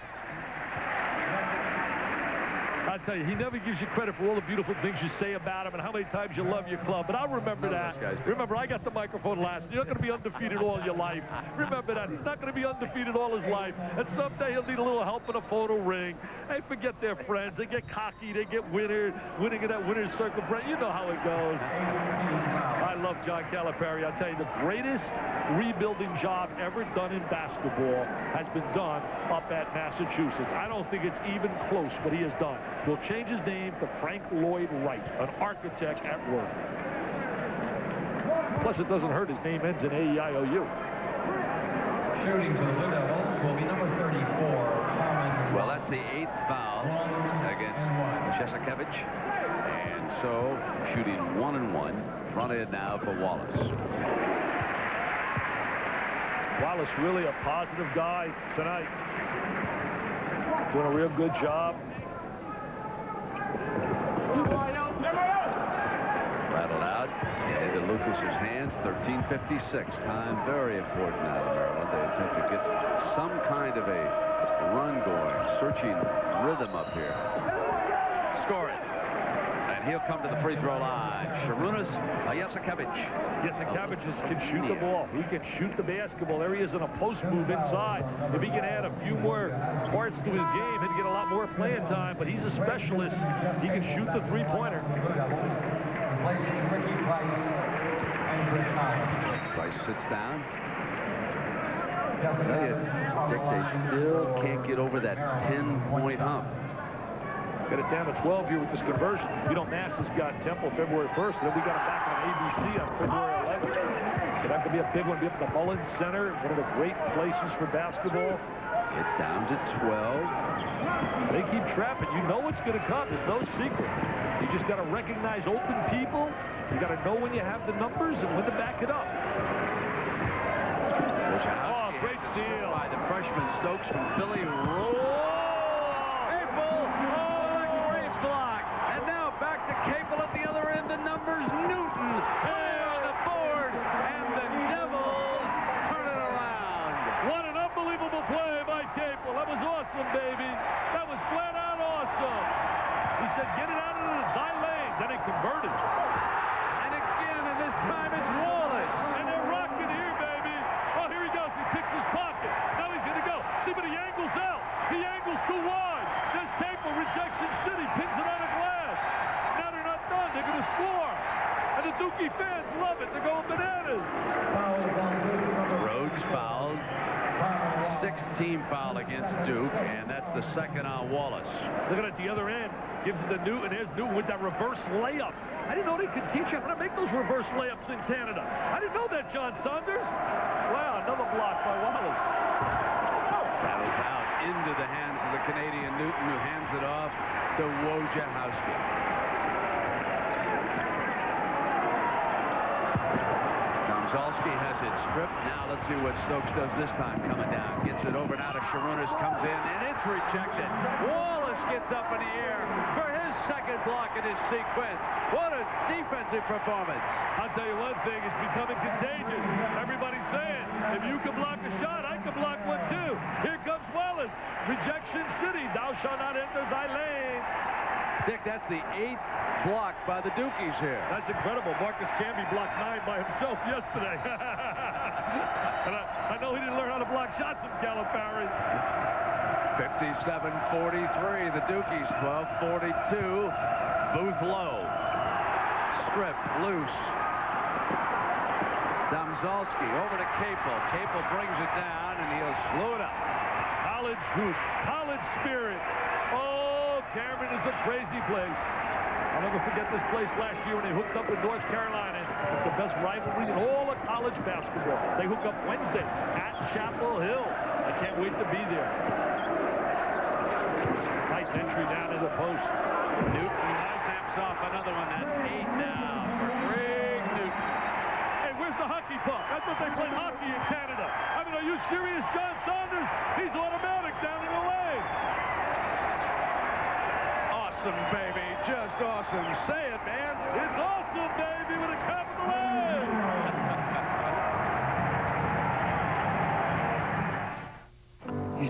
I tell you, he never gives you credit for all the beautiful things you say about him and how many times you love your club. But I'll remember that. Remember, I got the microphone last. You're not going to be undefeated all your life. Remember that. He's not going to be undefeated all his life. And someday he'll need a little help in a photo ring. They forget their friends. They get cocky. They get winning in that winner's circle. You know how it goes. I love John Calipari. I'll tell you, the greatest rebuilding job ever done in basketball has been done up at Massachusetts. I don't think it's even close what he has done. Will change his name to Frank Lloyd Wright, an architect at work. Plus, it doesn't hurt. His name ends in A-E-I-O-U. Shooting for the Blue Devils will be number 34. Well, that's the 8th foul against Chesikevich. And so, shooting 1-1. Front end now for Wallace. Wallace really a positive guy tonight. Doing a real good job. Rattled out into Lucas's hands. 13:56. Time very important out of Maryland. They attempt to get some kind of a run going. Searching rhythm up here. Score it. And he'll come to the free throw line. Sharunas Jasikevich. Jasikevich can shoot the ball. He can shoot the basketball. There he is in a post move inside. If he can add a few more parts to his game, he'd get a lot more playing time. But he's a specialist. He can shoot the three-pointer. Replacing Ricky Price and Chris Collins. Price sits down. I tell you, Dick, they still can't get over that 10-point hump. Got it down to 12 here with this conversion. You know, Mass has got Temple February 1st, and then we got him back on ABC on February 11th. So that could be a big one. Be up at the Mullins Center, one of the great places for basketball. It's down to 12. They keep trapping. You know what's going to come. There's no secret. You just got to recognize open people. You got to know when you have the numbers and when to back it up. Oh, great steal by the freshman Stokes from Philly. Roll. Capel at the other end, the numbers, Newton on the board, and the Devils turn it around. What an unbelievable play by Capel. That was awesome, baby. That was flat out awesome. He said, get it out of the thy lane. Then he converted. And again, and this time it's Wallace. And they're rocking here, baby. Oh, here he goes. He picks his pocket. Now he's going to go. See, but he angles out. He angles too wide. There's Capel, rejection city, pins it on a glass. They're going to score. And the Dookie fans love it. They're going bananas. Rhodes fouled. 6th team foul against Duke, and that's the 2nd on Wallace. Looking at the other end. Gives it to Newton. There's Newton with that reverse layup. I didn't know they could teach you how to make those reverse layups in Canada. I didn't know that, John Saunders. Wow, another block by Wallace. That is out into the hands of the Canadian Newton, who hands it off to Wojciechowski. Zalski has it stripped. Now let's see what Stokes does this time coming down. Gets it over now to Sharunas, comes in, and it's rejected. Wallace gets up in the air for his 2nd block in his sequence. What a defensive performance. I'll tell you one thing, it's becoming contagious. Everybody's saying, if you can block a shot, I can block one too. Here comes Wallace. Rejection city. Thou shalt not enter thy lane. Dick, that's the 8th block by the Dukies here. That's incredible. Marcus Camby blocked 9 by himself yesterday. And I know he didn't learn how to block shots in Calipari. 57-43. The Dukies, 12-42. Booth low. Stripped, loose. Domzalski over to Capel. Capel brings it down, and he'll slow it up. College hoops, college spirit. Oh, Cameron is a crazy place. I'll never forget this place last year when they hooked up with North Carolina. It's the best rivalry in all of college basketball. They hook up Wednesday at Chapel Hill. I can't wait to be there. Nice entry down to the post. Newton snaps off another one. That's 8 now for Greg Newton. Hey, where's the hockey puck? I thought they played hockey in Canada. I mean, are you serious, John Saunders? He's automatic down in the lane. Awesome, baby. Just awesome. Say it, man. It's awesome, baby, with a capital A.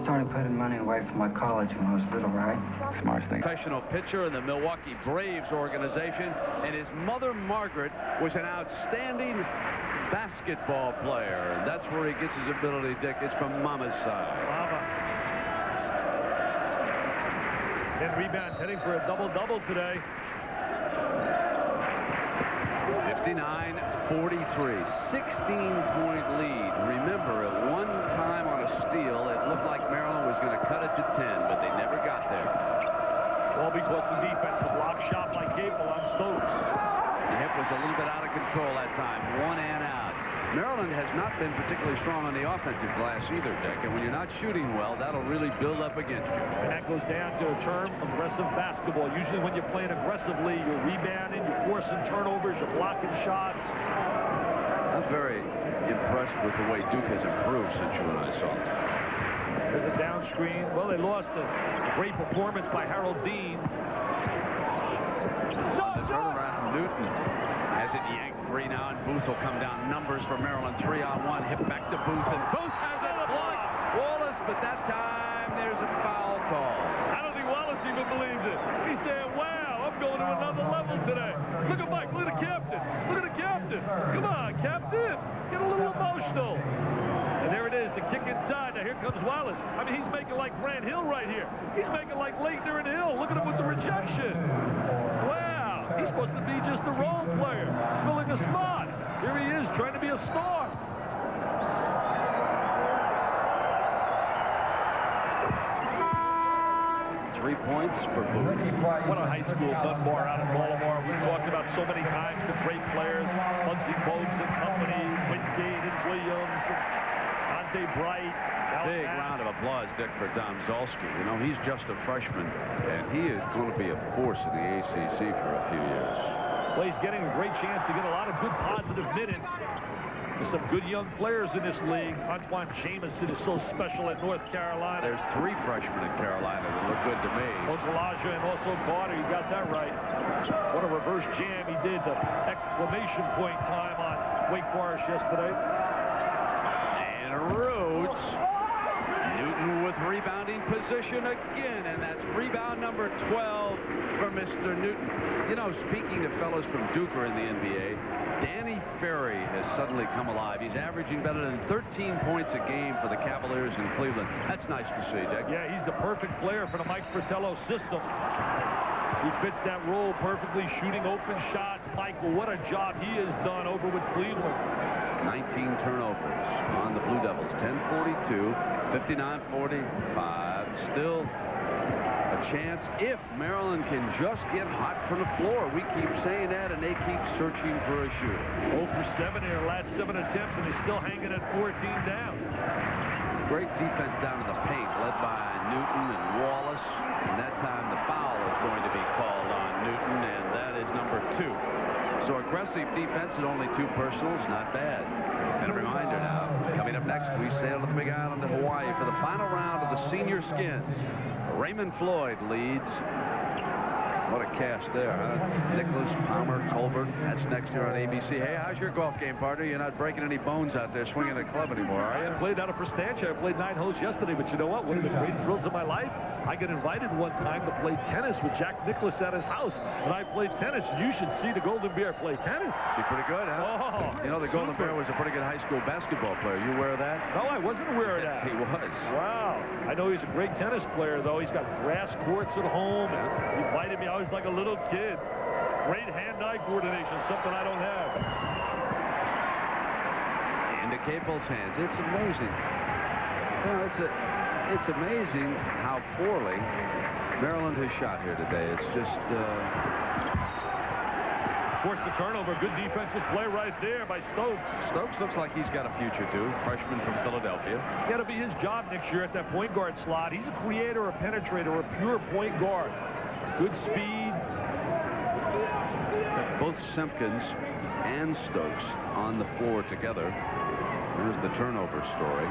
started putting money away for my college when I was little, right? Smart thing. Professional pitcher in the Milwaukee Braves organization, and his mother, Margaret, was an outstanding basketball player. And that's where he gets his ability, Dick. It's from Mama's side. Mama. 10 rebounds, heading for a double-double today. 59-43, 16-point lead. Remember, at one time on a steal, it looked like Maryland was going to cut it to 10, but they never got there. All because of defense. The block shot by Capel on Stokes. The hip was a little bit out of control that time. 1 and out. Maryland has not been particularly strong on the offensive glass either, Dick. And when you're not shooting well, that'll really build up against you. And that goes down to a term, aggressive basketball. Usually when you're playing aggressively, you're rebounding, you're forcing turnovers, you're blocking shots. I'm very impressed with the way Duke has improved since you and I saw them. There's a down screen. Well, they lost a great performance by Harold Dean. On the turnaround, Newton has it yanked free now, and Booth will come down. Numbers for Maryland, 3-on-1, hit back to Booth, and Booth has it blocked. Wallace, but that time there's a foul call. I don't think Wallace even believes it. He's saying, wow, I'm going to another level today. Look at Mike, look at the captain. Look at the captain. Come on, captain. Get a little emotional. And there it is, the kick inside. Now here comes Wallace. I mean, he's making like Grant Hill right here. He's making like Leitner and Hill. Look at him with the rejection. Wow, he's supposed to be just a role player, filling a spot. Here he is, trying to be a star. Three points for Booth. What a high school Dunbar out of Baltimore. We've talked about so many times the great players, Muggsy Bogues and company, Wingate and Williams, and Ante Bright. Big round of applause, Dick, for Domzalski. You know, he's just a freshman, and he is going to be a force in the ACC for a few years. Well, he's getting a great chance to get a lot of good positive minutes. There's some good young players in this league. Antoine Jamison is so special at North Carolina. There's 3 freshmen in Carolina that look good to me. Okalaja and also Carter, you got that right. What a reverse jam he did, the exclamation point time on Wake Forest yesterday. And Rhodes. Newton with rebounding position again, and that's rebound number 12 for Mr. Newton. You know, speaking of fellows from Duke or in the NBA, Danny Ferry has suddenly come alive. He's averaging better than 13 points a game for the Cavaliers in Cleveland. That's nice to see, Dick. Yeah, he's a perfect player for the Mike Fratello system. He fits that role perfectly, shooting open shots. Michael, what a job he has done over with Cleveland. 19 turnovers on the Blue Devils. 10-42, 59-45. Still a chance if Maryland can just get hot from the floor. We keep saying that, and they keep searching for a shooter. 0 for 7 in their last 7 attempts, and they're still hanging at 14 down. Great defense down in the paint, led by Newton and Wallace. And that time the foul is going to be called on Newton, and that is number 2. So aggressive defense and only 2 personals, not bad. And a reminder now, coming up next, we sail to the Big Island of Hawaii for the final round of the Senior Skins. Raymond Floyd leads. What a cast there, huh? Nicholas, Palmer, Colbert. That's next here on ABC. Hey, how's your golf game, partner? You're not breaking any bones out there swinging the club anymore, are you? I played out of Prestantia. I played 9 holes yesterday, but you know what? One of the great thrills of my life, I got invited one time to play tennis with Jack Nicklaus at his house. And I played tennis. You should see the Golden Bear play tennis. See, pretty good, huh? Oh, you know, the Golden Bear was a pretty good high school basketball player. You aware of that? No, I wasn't aware of that. Yes, he was. Wow. I know he's a great tennis player, though. He's got grass courts at home. And he invited me. I was like a little kid. Great hand-eye coordination, something I don't have. Into Capel's hands. It's amazing. You know, it's amazing how poorly Maryland has shot here today. It's just forced the turnover. Good defensive play right there by Stokes. Stokes looks like he's got a future too. Freshman from Philadelphia. That'll be his job next year at that point guard slot. He's a creator, a penetrator, a pure point guard. Good speed. Both Simpkins and Stokes on the floor together. There's the turnover story.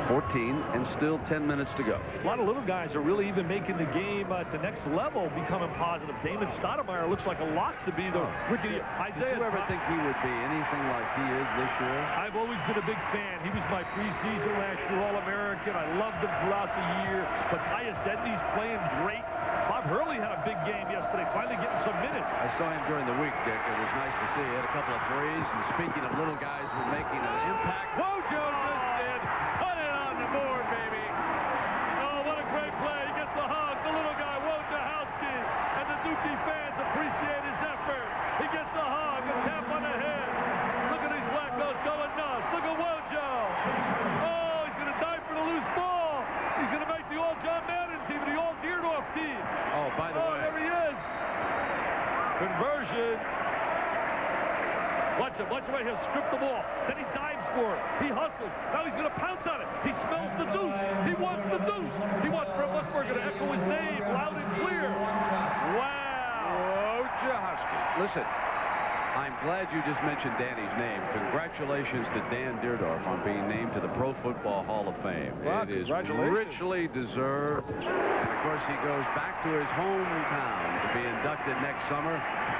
14 and still 10 minutes to go. A lot of little guys are really even making the game at the next level, becoming positive. Damon Stoudemire looks like a lock to be the rookie. Isaiah, did you ever think he would be anything like he is this year? I've always been a big fan. He was my preseason last year All-American. I loved him throughout the year. But Tyus Edney's playing great. Bob Hurley had a big game yesterday, finally getting some minutes. I saw him during the week, Dick. It was nice to see. He had a couple of threes. And speaking of little guys who are making an impact, Wojo just did. Put it on the board, baby. Oh, what a great play. He gets a hug. The little guy, Wojciechowski. And the Dookie fans appreciate his effort. He gets a hug, a tap on the head. Look at these wackos going nuts. Look at Wojo. Oh, he's going to dive for the loose ball. He's going to make the All-John Madden team, the All-Deerdorf team. Oh, by the way. There he is. Conversion. Watch him right here. Strip the ball. Then he dives for it. He hustles. Now he's going to pounce on it. He smells the deuce. He wants the deuce. He wants Brett Musburger to echo his name loud and clear. Wow. Wojciechowski. Listen, I'm glad you just mentioned Danny's name. Congratulations to Dan Dierdorf on being named to the Pro Football Hall of Fame. Wow, it is richly deserved. And, of course, he goes back to his hometown to be inducted next summer.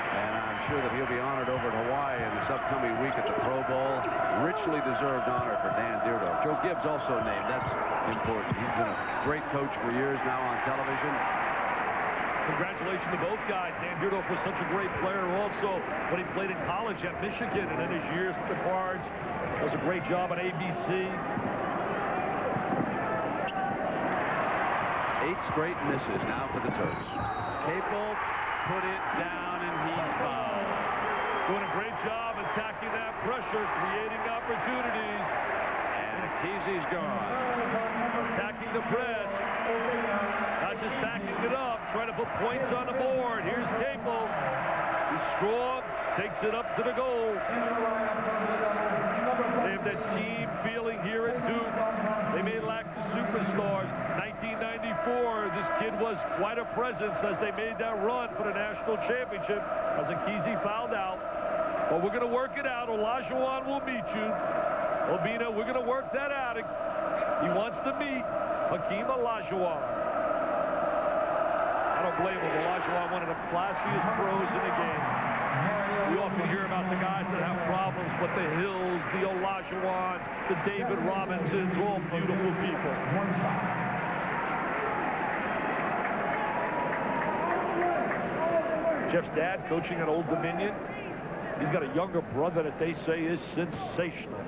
And I'm sure that he'll be honored over at Hawaii in this upcoming week at the Pro Bowl. Richly deserved honor for Dan Dierdorf. Joe Gibbs also named. That's important. He's been a great coach for years now on television. Congratulations to both guys. Dan Dierdorf was such a great player also when he played in college at Michigan, and in his years with the Cards, does a great job at ABC. 8 straight misses now for the Terps. Capel put it down, and he's fouled. Doing a great job attacking that pressure, creating opportunities. And Kesey's gone. Attacking the press. Not just backing it up, trying to put points on the board. Here's Capel. He's strong, takes it up to the goal. They have that team feeling here at Duke. They may lack the superstars. 1994, this kid was quite a presence as they made that run for the national championship as Kesey fouled out. But we're going to work it out. Olajuwon will meet you. Obina, we're going to work that out. He wants to meet Hakeem Olajuwon. I don't blame him. Olajuwon, one of the classiest pros in the game. We often hear about the guys that have problems, but the Hills, the Olajuwons, the David Robinsons, all beautiful people. Jeff's dad coaching at Old Dominion. He's got a younger brother that they say is sensational.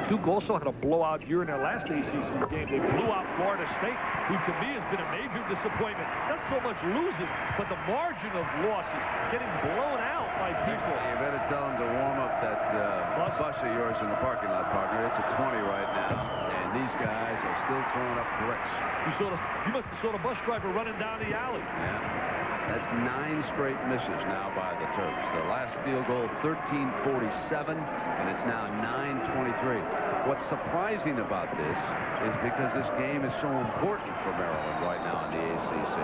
Duke also had a blowout year in their last ACC game. They blew out Florida State, who to me has been a major disappointment. Not so much losing, but the margin of losses, getting blown out by people. You better tell them to warm up that bus of yours in the parking lot, partner. It's a 20 right now, and these guys are still throwing up bricks. You must have saw the bus driver running down the alley. Yeah. That's 9 straight misses now by the Terps. Their last field goal, 13:47, and it's now 9:23. What's surprising about this is because this game is so important for Maryland right now in the ACC.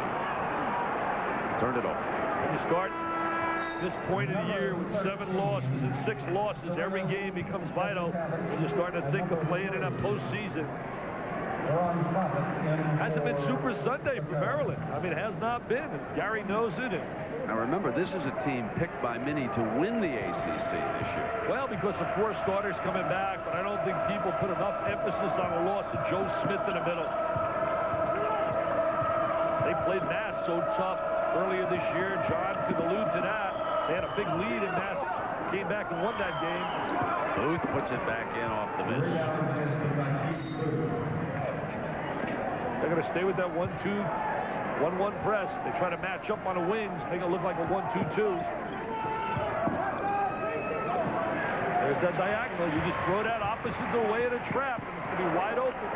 Turned it over. When you start this point of the year with 7 losses and 6 losses, every game becomes vital when you're starting to think of playing in a postseason. Hasn't been Super Sunday for Maryland. I mean, it has not been. And Gary knows it. Now remember, this is a team picked by many to win the ACC this year. Well, because of 4 starters coming back, but I don't think people put enough emphasis on the loss of Joe Smith in the middle. They played Mass so tough earlier this year. John could allude to that. They had a big lead, and Mass came back and won that game. Booth puts it back in off the miss. They're going to stay with that 1-2, 1-1 press. They try to match up on the wings, make it look like a 1-2-2. There's that diagonal. You just throw that opposite the way of the trap, and it's going to be wide open.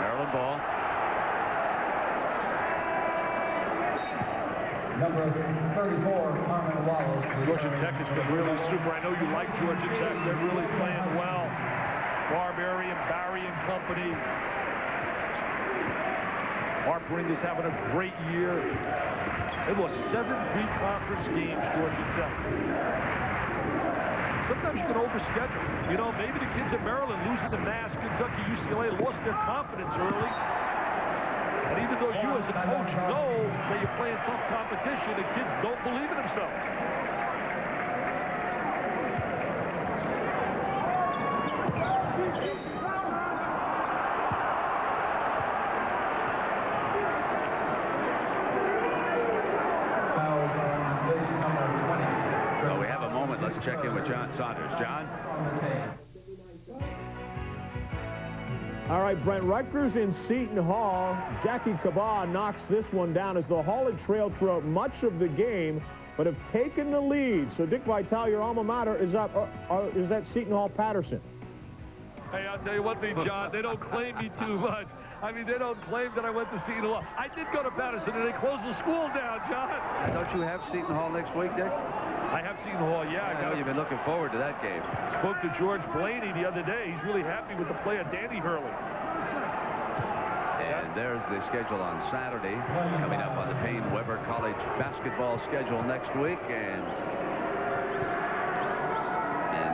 Maryland ball. Number 34, Carmen Wallace. Georgia Tech has been really super. I know you like Georgia Tech. They're really playing well. Barbarian, Barry and company. Harpering is having a great year. They lost 7 pre-conference games, Georgia Tech. Sometimes you can overschedule. You know, maybe the kids at Maryland losing to Mass, Kentucky, UCLA lost their confidence early. And even though you as a coach know that you're playing tough competition, the kids don't believe in themselves. Well, we have a moment. Let's check in with John Saunders. John? All right, Brent, Rutgers in Seton Hall. Jackie Cabah knocks this one down as the Hall had trailed throughout much of the game, but have taken the lead. So Dick Vitale, your alma mater, is up. Is that Seton Hall Patterson? Hey, I'll tell you one thing, John. They don't claim me too much. I mean, they don't claim that I went to Seton Hall. I did go to Patterson, and they closed the school down, John. Don't you have Seton Hall next week, Dick? I have Seton Hall, yeah. I know you've been looking forward to that game. Spoke to George Blaney the other day. He's really happy with the play of Danny Hurley. And there's the schedule on Saturday. Coming up on the Payne-Weber College basketball schedule next week. And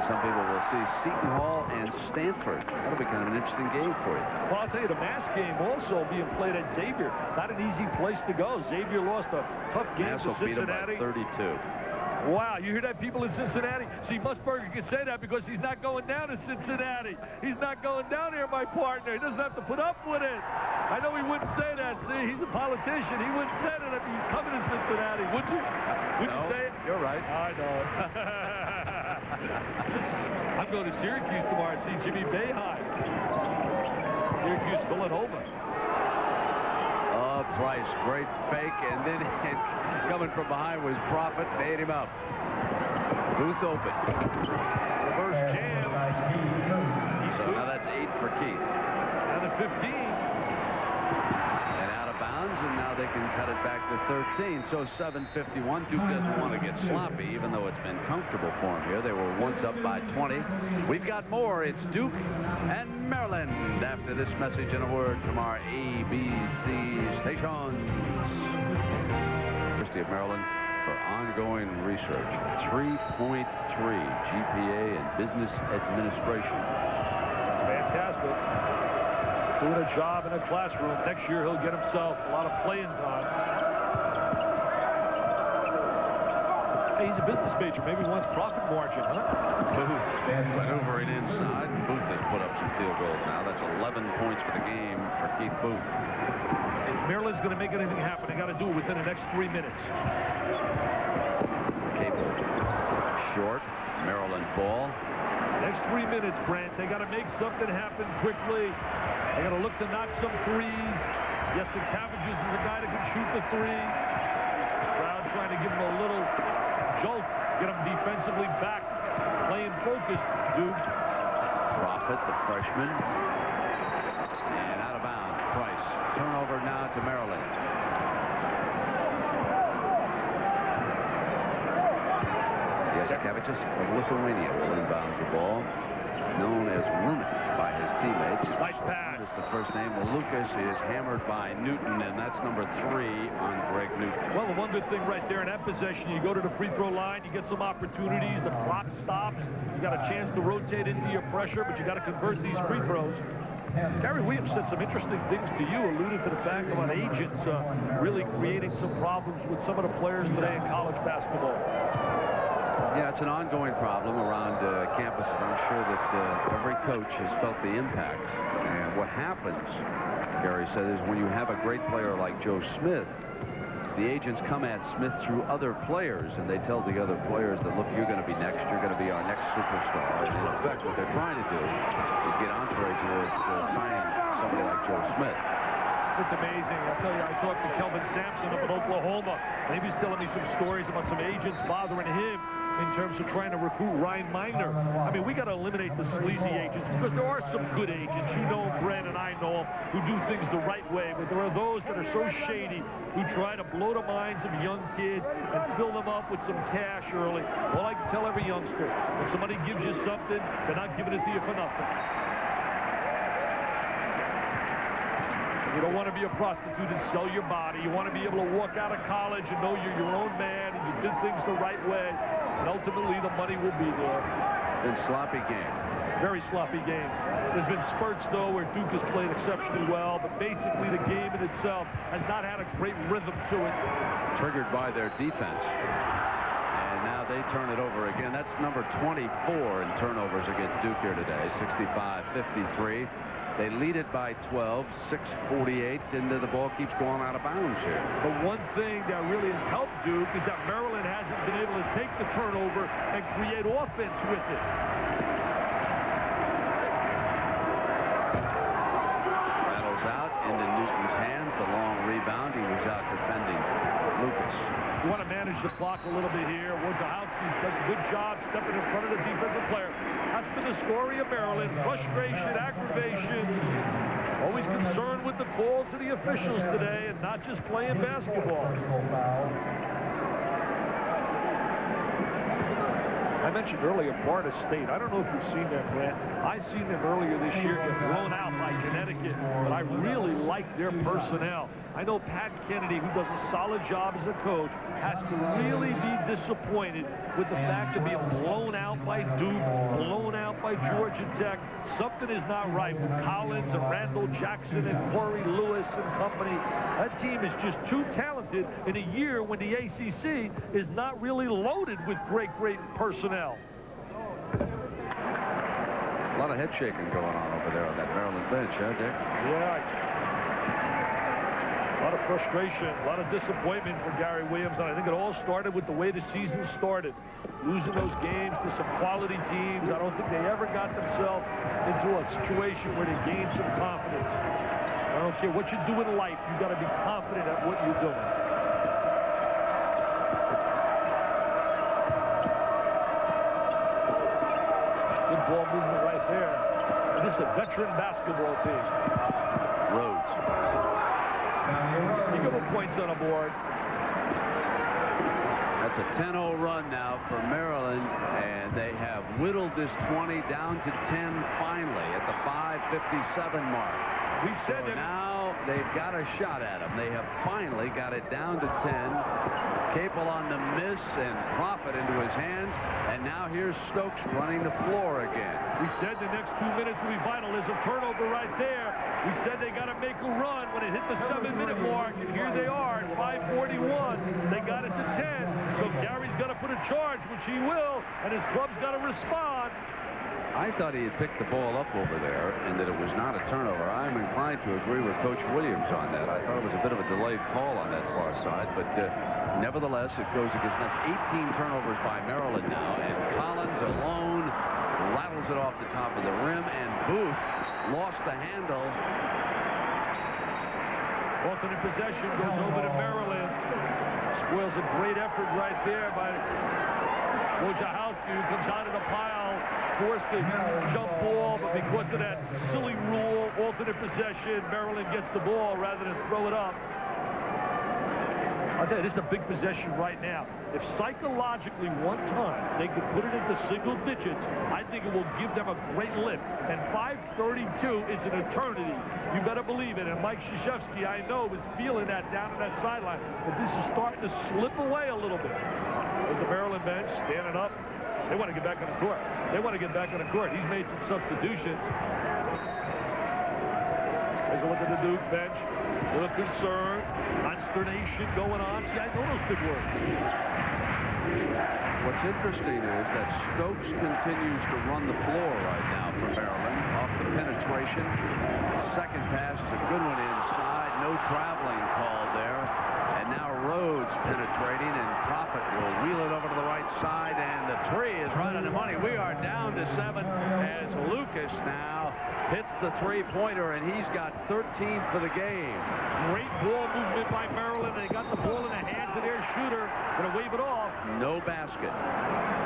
some people will see Seton Hall and Stanford. That'll be kind of an interesting game for you. Well, I'll tell you, the Mass game also being played at Xavier. Not an easy place to go. Xavier lost a tough game Mass to will beat them Cincinnati. by 32. Wow, you hear that, people in Cincinnati? See, Musburger can say that because he's not going down to Cincinnati. He's not going down here, my partner. He doesn't have to put up with it. I know he wouldn't say that. See, he's a politician. He wouldn't say that if he's coming to Cincinnati, would you? Would you say it? You're right. I know. I'm going to Syracuse tomorrow to see Jimmy Boeheim. Syracuse, Villanova. Oh, Price, great fake, and then coming from behind was Prophet, made him up. Booth open. Reverse jam. So now that's 8 for Kieth. Down to 15. And out of bounds, and now they can cut it back to 13. So 7:51. Duke doesn't want to get sloppy, even though it's been comfortable for him here. They were once up by 20. We've got more. It's Duke and Maryland after this message and a word from our ABC stations. University of Maryland for ongoing research. 3.3 GPA in business administration. It's fantastic. Doing a job in a classroom. Next year he'll get himself a lot of playing time. Hey, he's a business major. Maybe he wants profit margin, huh? Booth maneuvering inside. Booth has put up some field goals now. That's 11 points for the game for Keith Booth. If Maryland's going to make anything happen, they got to do it within the next 3 minutes. Cable short. Maryland ball. Next 3 minutes, Brent. They got to make something happen quickly. They got to look to knock some threes. Yes, and Cabbages is a guy that can shoot the three. Crowd trying to give him a little jolt, get him defensively back, playing focused. Duke. Prophet, the freshman. And out of bounds. Price. Turnover now to Maryland. Yes, Cabbages of Lithuania will inbounds the ball. Known as Rumen by his teammates. Nice pass. That's the first name. Well, Lucas is hammered by Newton, and that's number 3 on Greg Newton. Well, the one good thing right there in that possession, you go to the free throw line, you get some opportunities, the clock stops, you got a chance to rotate into your pressure, but you got to convert these free throws. Gary Williams said some interesting things to you, alluded to the fact about agents really creating some problems with some of the players today in college basketball. Yeah, it's an ongoing problem around campuses. I'm sure that every coach has felt the impact. And what happens, Gary said, is when you have a great player like Joe Smith, the agents come at Smith through other players, and they tell the other players that, look, you're going to be next. You're going to be our next superstar. And in effect, what they're trying to do is get entourage towards signing somebody like Joe Smith. It's amazing. I'll tell you, I talked to Kelvin Sampson up in Oklahoma, and he was telling me some stories about some agents bothering him in terms of trying to recruit Ryan Miner. I mean, we got to eliminate the sleazy agents because there are some good agents. You know Brent and I know them who do things the right way, but there are those that are so shady who try to blow the minds of young kids and fill them up with some cash early. All I can tell every youngster, when somebody gives you something, they're not giving it to you for nothing. You don't want to be a prostitute and sell your body. You want to be able to walk out of college and know you're your own man and you did things the right way. And ultimately, the money will be there. Been sloppy game. Very sloppy game. There's been spurts, though, where Duke has played exceptionally well, but basically the game in itself has not had a great rhythm to it. Triggered by their defense. And now they turn it over again. That's number 24 in turnovers against Duke here today, 65-53. They lead it by 12, 6:48 into the ball keeps going out of bounds here. The one thing that really has helped Duke is that Maryland hasn't been able to take the turnover and create offense with it. Rattles out into Newton's hands. The long rebound. He was out defending Lucas. You want to manage the clock a little bit here. Wojciechowski does a good job stepping in front of the defensive player. That's been the story of Maryland. Frustration, aggravation. Always concerned with the calls of the officials today and not just playing basketball. I mentioned earlier Florida State. I don't know if you've seen them, Grant. I seen them earlier this year get blown out by Connecticut, but I really like their personnel. I know Pat Kennedy, who does a solid job as a coach, has to really be disappointed with the fact of being blown out by Duke, blown out by Georgia Tech. Something is not right with Collins and Randall Jackson and Corey Lewis and company. That team is just too talented in a year when the ACC is not really loaded with great personnel. A lot of head shaking going on over there on that Maryland bench, huh, Dick? Yeah. A lot of frustration, a lot of disappointment for Gary Williams, and I think it all started with the way the season started. Losing those games to some quality teams. I don't think they ever got themselves into a situation where they gained some confidence. I don't care what you do in life, you got to be confident at what you're doing. Good ball movement right there. And this is a veteran basketball team. Rhodes. You give them points on a board. That's a 10-0 run now for Maryland, and they have whittled this 20 down to 10 finally at the 5:57 mark. We said so now they've got a shot at them. They have finally got it down to 10. Capel on the miss and Profit into his hands, and now here's Stokes running the floor again. We said the next 2 minutes will be vital. There's a turnover right there. We said they got to make a run when it hit the 7-minute mark, and here they are at 5:41. They got it to 10, so Gary's got to put a charge, which he will, and his club's got to respond. I thought he had picked the ball up over there and that it was not a turnover. I'm inclined to agree with Coach Williams on that. I thought it was a bit of a delayed call on that far side, but nevertheless, it goes against us. 18 turnovers by Maryland now, and Collins alone rattles it off the top of the rim, and Booth lost the handle. Alternate possession goes over to Maryland. Spoils a great effort right there by Wojciechowski, who comes out of the pile, forced a jump ball, but because of that silly rule, alternate possession, Maryland gets the ball rather than throw it up. I'll tell you, this is a big possession right now. If psychologically one time they could put it into single digits, I think it will give them a great lift. And 5:32 is an eternity. You better believe it. And Mike Krzyzewski, I know, was feeling that down on that sideline. But this is starting to slip away a little bit. There's the Maryland bench standing up. They want to get back on the court. They want to get back on the court. He's made some substitutions. There's a look at the Duke bench. A little concern. Consternation going on. See, I know those big words. What's interesting is that Stokes continues to run the floor right now for Maryland off the penetration. The second pass is a good one inside. No traveling called there. And now Rhodes penetrating, and Profit will wheel it over to the right side, and the three is right on the money. We are down to 7 as Lucas now hits the three-pointer, and he's got 13 for the game. Great ball movement by Maryland. They got the ball in the hands of their shooter. Gonna wave it off. No basket.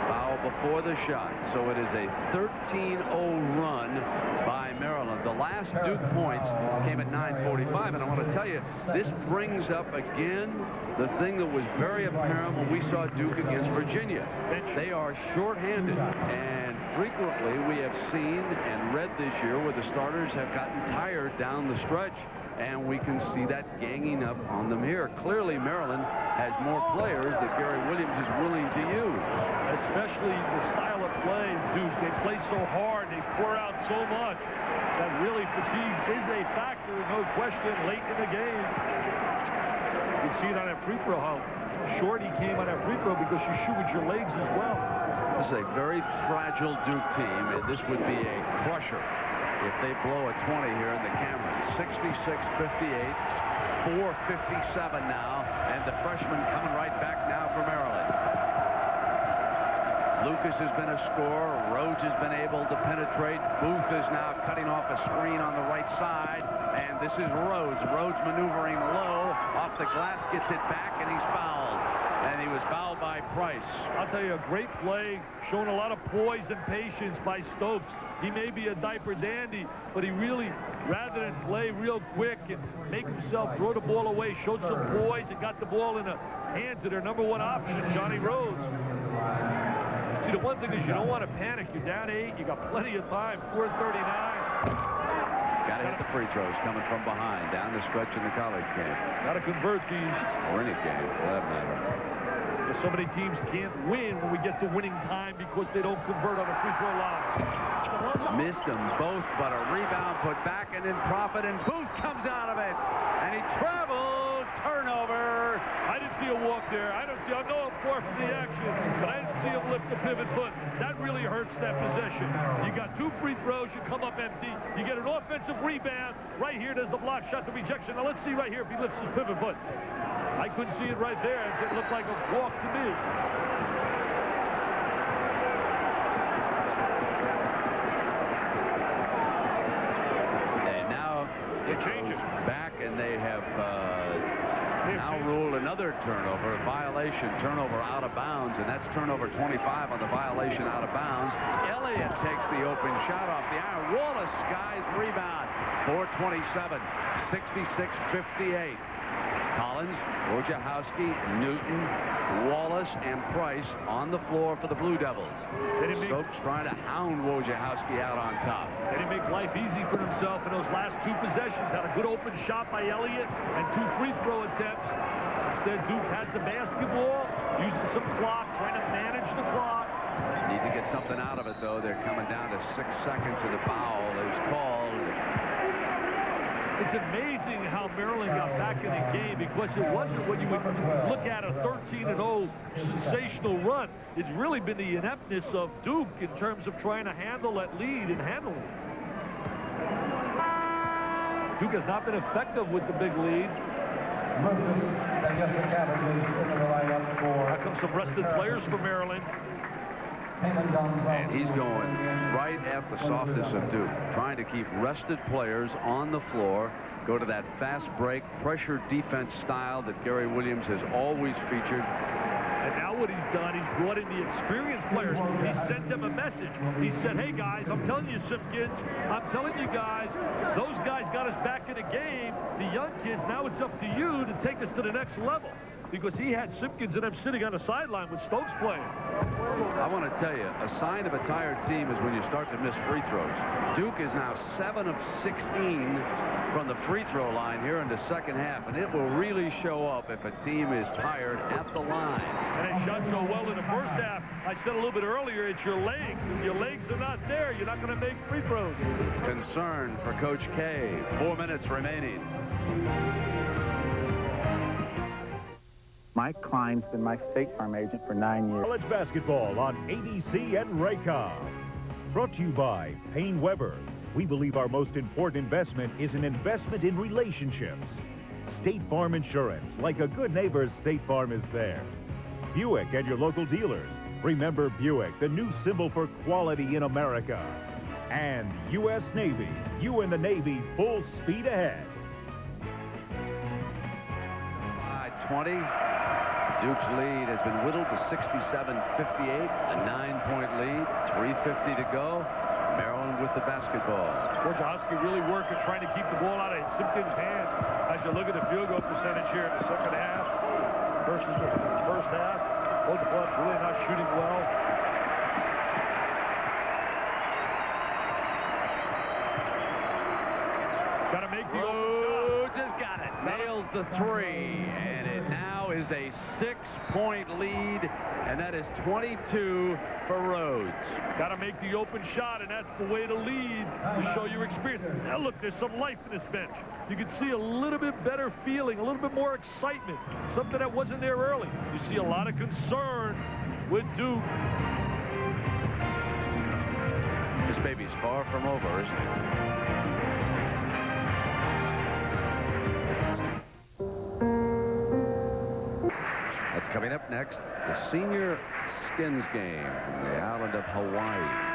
Foul before the shot. So it is a 13-0 run by Maryland. The last Duke points came at 9:45, and I want to tell you, this brings up again the thing that was very apparent when we saw Duke against Virginia. They are shorthanded, and frequently we have seen and read this year where the starters have gotten tired down the stretch. and we can see that ganging up on them here. Clearly, Maryland has more players that Gary Williams is willing to use. Especially the style of play, Duke. They play so hard, they pour out so much that really fatigue is a factor, no question, late in the game. You can see it on that free throw, how short he came on that free throw because you shoot with your legs as well. This is a very fragile Duke team, and this would be a crusher if they blow a 20 here in the Cameron. 66-58, 4:57 now, and the freshman coming right back now for Maryland. Lucas has been a scorer. Rhodes has been able to penetrate. Booth is now cutting off a screen on the right side, and this is Rhodes. Rhodes maneuvering low off the glass, gets it back, and he's fouled. And he was fouled by Price. I'll tell you, a great play, showing a lot of poise and patience by Stokes. He may be a diaper dandy, but he really, rather than play real quick and make himself throw the ball away, showed some poise and got the ball in the hands of their #1 option, Johnny Rhodes. See, the one thing is you don't want to panic. You're down 8. You got plenty of time. 4:39. Got to hit the free throws coming from behind down the stretch in the college game. Got to convert these. Or any game, for that matter. Because so many teams can't win when we get to winning time because they don't convert on the free throw line. Missed them both, but a rebound put back and in profit, and Booth comes out of it. And he traveled. Turnover. I didn't see a walk there. I know I'm far from the action, but I didn't see him lift the pivot foot. That really hurts that possession. You got 2 free throws, you come up empty. You get an offensive rebound. Right here, there's the block shot, the rejection. Now let's see right here if he lifts his pivot foot. I couldn't see it right there. It looked like a walk to me. And now they change it back, and they have now ruled another turnover, violation, turnover out of bounds, and that's turnover 25 on the violation out of bounds. Elliott takes the open shot off the iron. Wallace skies rebound. 4:27, 66-58. Collins, Wojciechowski, Newton, Wallace, and Price on the floor for the Blue Devils. Stokes trying to hound Wojciechowski out on top. They didn't make life easy for himself in those last 2 possessions. Had a good open shot by Elliott and 2 free throw attempts. Instead, Duke has the basketball, using some clock, trying to manage the clock. Need to get something out of it, though. They're coming down to 6 seconds, and the foul is called. It's amazing how Maryland got back in the game because it wasn't what you would look at a 13-0 sensational run. It's really been the ineptness of Duke in terms of trying to handle that lead and handle it. Duke has not been effective with the big lead. Here comes some rested players for Maryland. And he's going right at the softness of Duke, trying to keep rested players on the floor, go to that fast break, pressure defense style that Gary Williams has always featured. And now what he's done, he's brought in the experienced players. He sent them a message. He said, hey, guys, I'm telling you, Simpkins, I'm telling you guys, those guys got us back in the game. The young kids, now it's up to you to take us to the next level. Because he had Simpkins and them sitting on the sideline with Stokes playing. I want to tell you, a sign of a tired team is when you start to miss free throws. Duke is now 7 of 16 from the free throw line here in the second half, and it will really show up if a team is tired at the line. And they shot so well in the first half. I said a little bit earlier, it's your legs. If your legs are not there, you're not going to make free throws. Concern for Coach K. 4 minutes remaining. Mike Klein's been my State Farm agent for 9 years. College basketball on ABC and Raycom. Brought to you by Payne Weber. We believe our most important investment is an investment in relationships. State Farm Insurance. Like a good neighbor, State Farm is there. Buick and your local dealers. Remember Buick, the new symbol for quality in America. And U.S. Navy. You and the Navy, full speed ahead. 20. Duke's lead has been whittled to 67-58, a 9-point lead, 3:50 to go. Maryland with the basketball. Wojciechowski really working, trying to keep the ball out of Simpkins' hands. As you look at the field goal percentage here in the second half versus the first half, both clubs really not shooting well. Got to make the open shot. got it. Nails the three. And it now is a 6-point lead. And that is 22 for Rhodes. Got to make the open shot, and that's the way to lead, to show your experience. Now, look, there's some life in this bench. You can see a little bit better feeling, a little bit more excitement, something that wasn't there early. You see a lot of concern with Duke. This baby's far from over, isn't it? That's coming up next, the senior skins game from the island of Hawaii.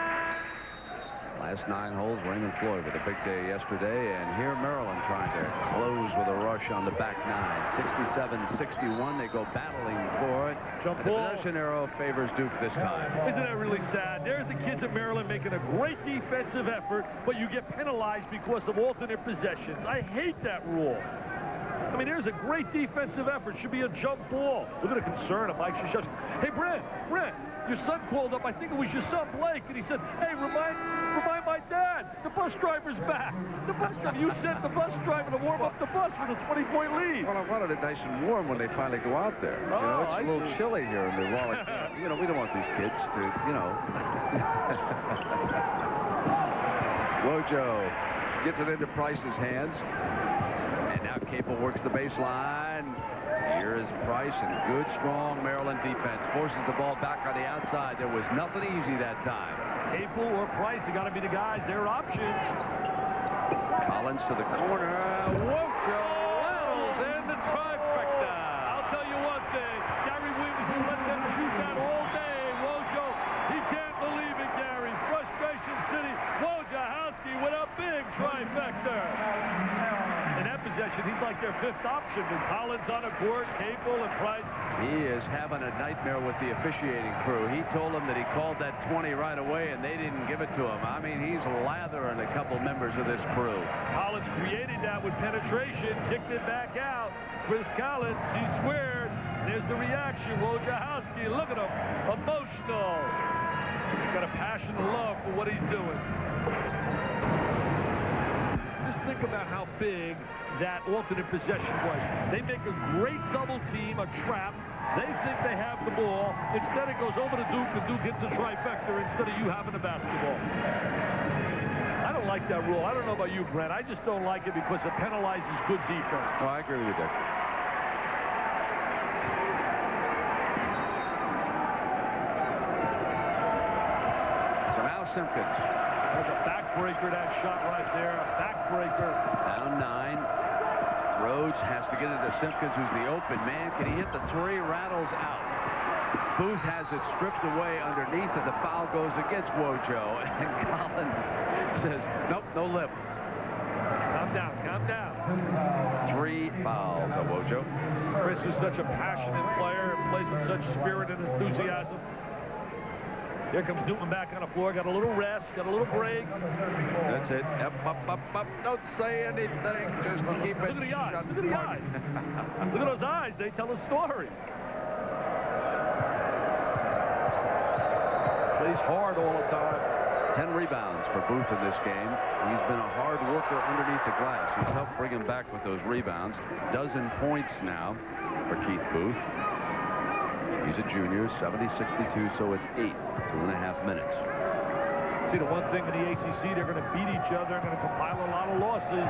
Last 9 holes, Raymond Floyd with a big day yesterday, and here Maryland trying to close with a rush on the back 9. 67-61, they go battling for it. Jump and the ball. possession arrow favors Duke this time. Isn't that really sad? There's the kids at Maryland making a great defensive effort, but you get penalized because of alternate possessions. I hate that rule. I mean, there's a great defensive effort. Should be a jump ball. Look at the concern of Mike Krzyzewski. Hey, Brent, your son called up. I think it was your son, Blake, and he said, hey, remind my dad. The bus driver's back. The bus driver. You sent the bus driver to warm up the bus with a 20-point lead. Well, I wanted it nice and warm when they finally go out there. You know, it's a little chilly here in the Raleigh. You know, we don't want these kids to, you know. Wojo gets it into Price's hands. And now Capel works the baseline. Here is Price, and good, strong Maryland defense. Forces the ball back on the outside. There was nothing easy that time. Capel or Price, you got to be the guys. Their options. Collins to the corner. Wojo Wells and the trifecta. I'll tell you one thing. Gary Williams will let them shoot that all day. Wojo, he can't believe it, Gary. Frustration City. Wojciechowski with a big trifecta. In that possession, he's like their 5th option. And Collins on a court, Capel and Price. He is having a nightmare with the officiating crew. He told them that he called that 20 right away, and they didn't give it to him. I mean, he's lathering a couple members of this crew. Collins created that with penetration, kicked it back out. Chris Collins, he squared. There's the reaction. Wojciechowski, look at him, emotional. He's got a passion and love for what he's doing. Think about how big that alternate possession was. They make a great double team, a trap. They think they have the ball. Instead, it goes over to Duke, and Duke gets a trifecta instead of you having the basketball. I don't like that rule. I don't know about you, Brent. I just don't like it because it penalizes good defense. Well, I agree with you, Dick. So now Simpkins. There's a backbreaker, that shot right there. A backbreaker. Down 9. Rhodes has to get it to Simpkins, who's the open man. Can he hit the 3? Rattles out. Booth has it stripped away underneath, and the foul goes against Wojo. And Collins says, nope, no lip. Calm down, calm down. 3 fouls on Wojo. Chris is such a passionate player and plays with such spirit and enthusiasm. Here comes Newton back on the floor. Got a little rest, got a little break. That's it. Up. Don't say anything. Just keep it. Look at the eyes. Look at the eyes. Look at those eyes. They tell a story. Plays hard all the time. 10 rebounds for Booth in this game. He's been a hard worker underneath the glass. He's helped bring him back with those rebounds. Dozen points now for Keith Booth. He's a junior, 70-62, so it's 8, 2.5 minutes. See, the one thing in the ACC, they're going to beat each other, they're going to compile a lot of losses.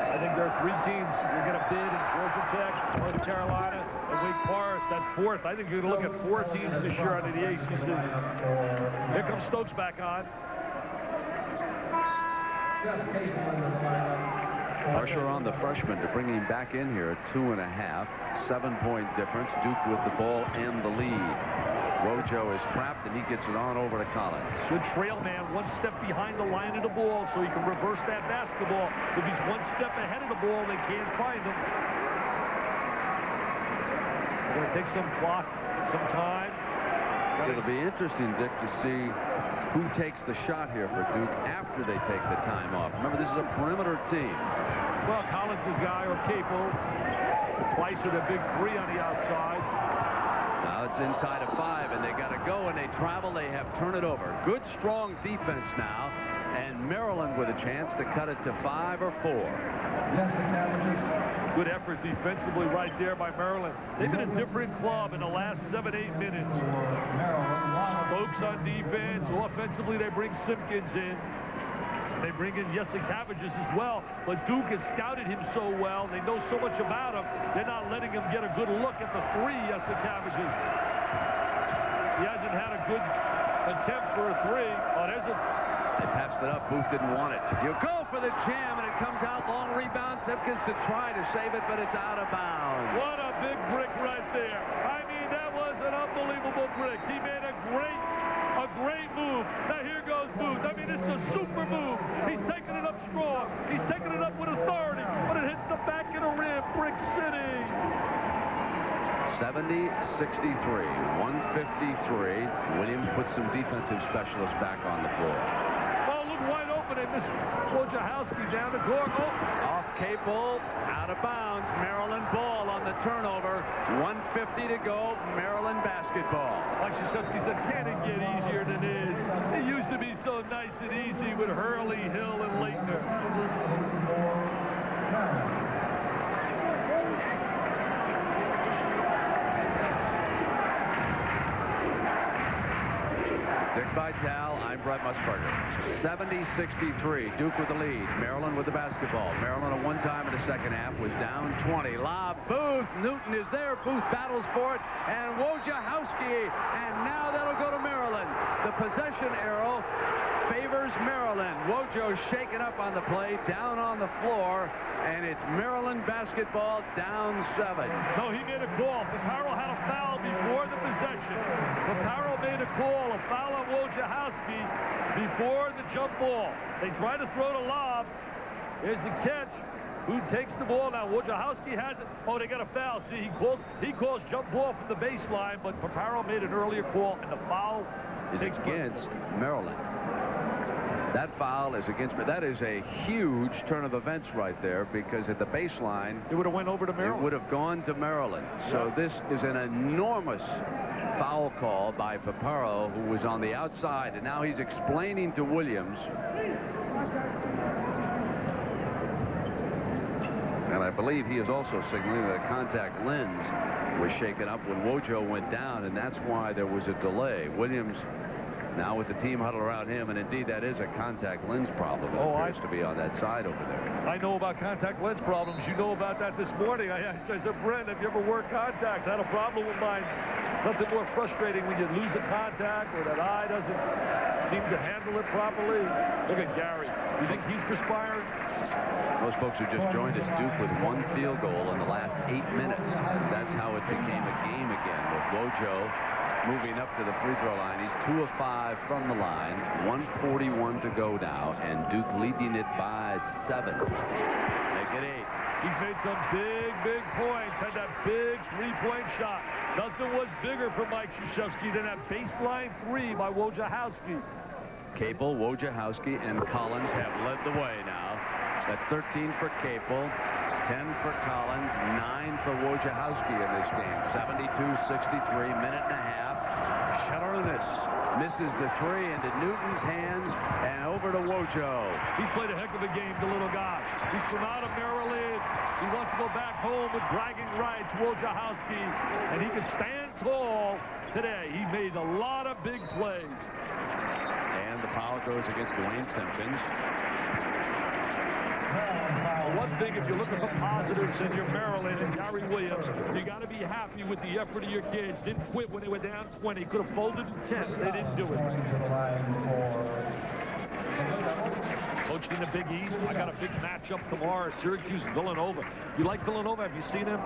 I think there are 3 teams you're going to bid in Georgia Tech, North Carolina, and Wake Forest. That 4th, I think you're going to look at 4 teams this year under the ACC. Here comes Stokes back on. Pressure on the freshman to bring him back in here at 2.5. 7-point difference. Duke with the ball and the lead. Wojo is trapped, and he gets it on over to Collins. Good trail man, 1 step behind the line of the ball so he can reverse that basketball. If he's 1 step ahead of the ball, they can't find him. They're going to take some clock, some time. It'll be interesting, Dick, to see who takes the shot here for Duke after they take the time off. Remember, this is a perimeter team. Well, Collins' guy or Capel. Twice with a big 3 on the outside. Now it's inside of 5, and they got to go, and they travel. They have turn it over. Good, strong defense now and Maryland with a chance to cut it to 5 or 4. Good effort defensively right there by Maryland. They've been a different club in the last 7-8 minutes. Stokes on defense. Offensively, they bring Simpkins in. They bring in Cabbages as well. But Duke has scouted him so well. They know so much about him. They're not letting him get a good look at the 3, Cabbages. He hasn't had a good attempt for a 3. Oh, there's a... They passed it up. Booth didn't want it. You go for the jam, and it comes out. Long rebound. Simpkins to try to save it, but it's out of bounds. What a big brick right there. I mean, that was an unbelievable brick. He made a great move. Now here goes Booth. I mean, this is a super move. He's taking it up strong. He's taking it up with authority, but it hits the back of the rim. Brick City. 70-63, 153. Williams puts some defensive specialists back on the floor. Oh, look wide open. They missed Wojciechowski down the court. Oh. Off Capel, out of bounds. Maryland ball on the turnover. 1:50 to go. Maryland basketball. Like Krzyzewski said, can it get easier than it is? It used to be so nice and easy with Hurley, Hill, and Leitner. Dick Vitale, I'm Brett Musburger. 70-63, Duke with the lead. Maryland with the basketball. Maryland at one time in the second half was down 20. Lob, Booth. Newton is there. Booth battles for it. And Wojciechowski. And now that'll go to Maryland. The possession arrow favors Maryland. Wojo shaken up on the play, down on the floor. And it's Maryland basketball down 7. No, he made a call. Paparo had a foul before the possession. Paparo made a call, a foul on Wojciechowski before the jump ball. They try to throw the lob. There's the catch. Who takes the ball now? Wojciechowski has it. Oh, they got a foul. See, he calls jump ball from the baseline, but Paparo made an earlier call, and the foul is against Maryland. That foul is against me. That is a huge turn of events right there, because at the baseline, it would have went over to Maryland. It would have gone to Maryland. So this is an enormous foul call by Paparo, who was on the outside, and now he's explaining to Williams. And I believe he is also signaling that a contact lens was shaken up when Wojo went down, and that's why there was a delay. Williams now with the team huddled around him, and indeed that is a contact lens problem. It appears to be on that side over there. I know about contact lens problems. You know about that this morning. I said, Brent, have you ever worked contacts? I had a problem with mine. Nothing more frustrating when you lose a contact or that eye doesn't seem to handle it properly. Look at Gary. You think he's perspiring? Most folks who just joined us, Duke with 1 field goal in the last 8 minutes. That's how it became a game again, with Wojo moving up to the free throw line. He's 2 of 5 from the line. 1:41 to go now, and Duke leading it by 7. Make it 8. He's made some big points. Had that big 3-point shot. Nothing was bigger for Mike Krzyzewski than that baseline 3 by Wojciechowski. Capel, Wojciechowski, and Collins have led the way now. That's 13 for Capel, 10 for Collins, 9 for Wojciechowski in this game. 72-63, minute and a half. Sharunas misses the 3 into Newton's hands and over to Wojo. He's played a heck of a game, the little guy. He's from out of Maryland. He wants to go back home with bragging rights, Wojciechowski, and he can stand tall today. He made a lot of big plays. And the foul goes against Duane Simpkins. One thing, if you're looking for positives in your Maryland and Gary Williams, you got to be happy with the effort of your kids. Didn't quit when they were down 20. Could have folded to 10. They didn't do it. Coaching in the Big East, I got a big matchup tomorrow. Syracuse, Villanova. You like Villanova? Have you seen them?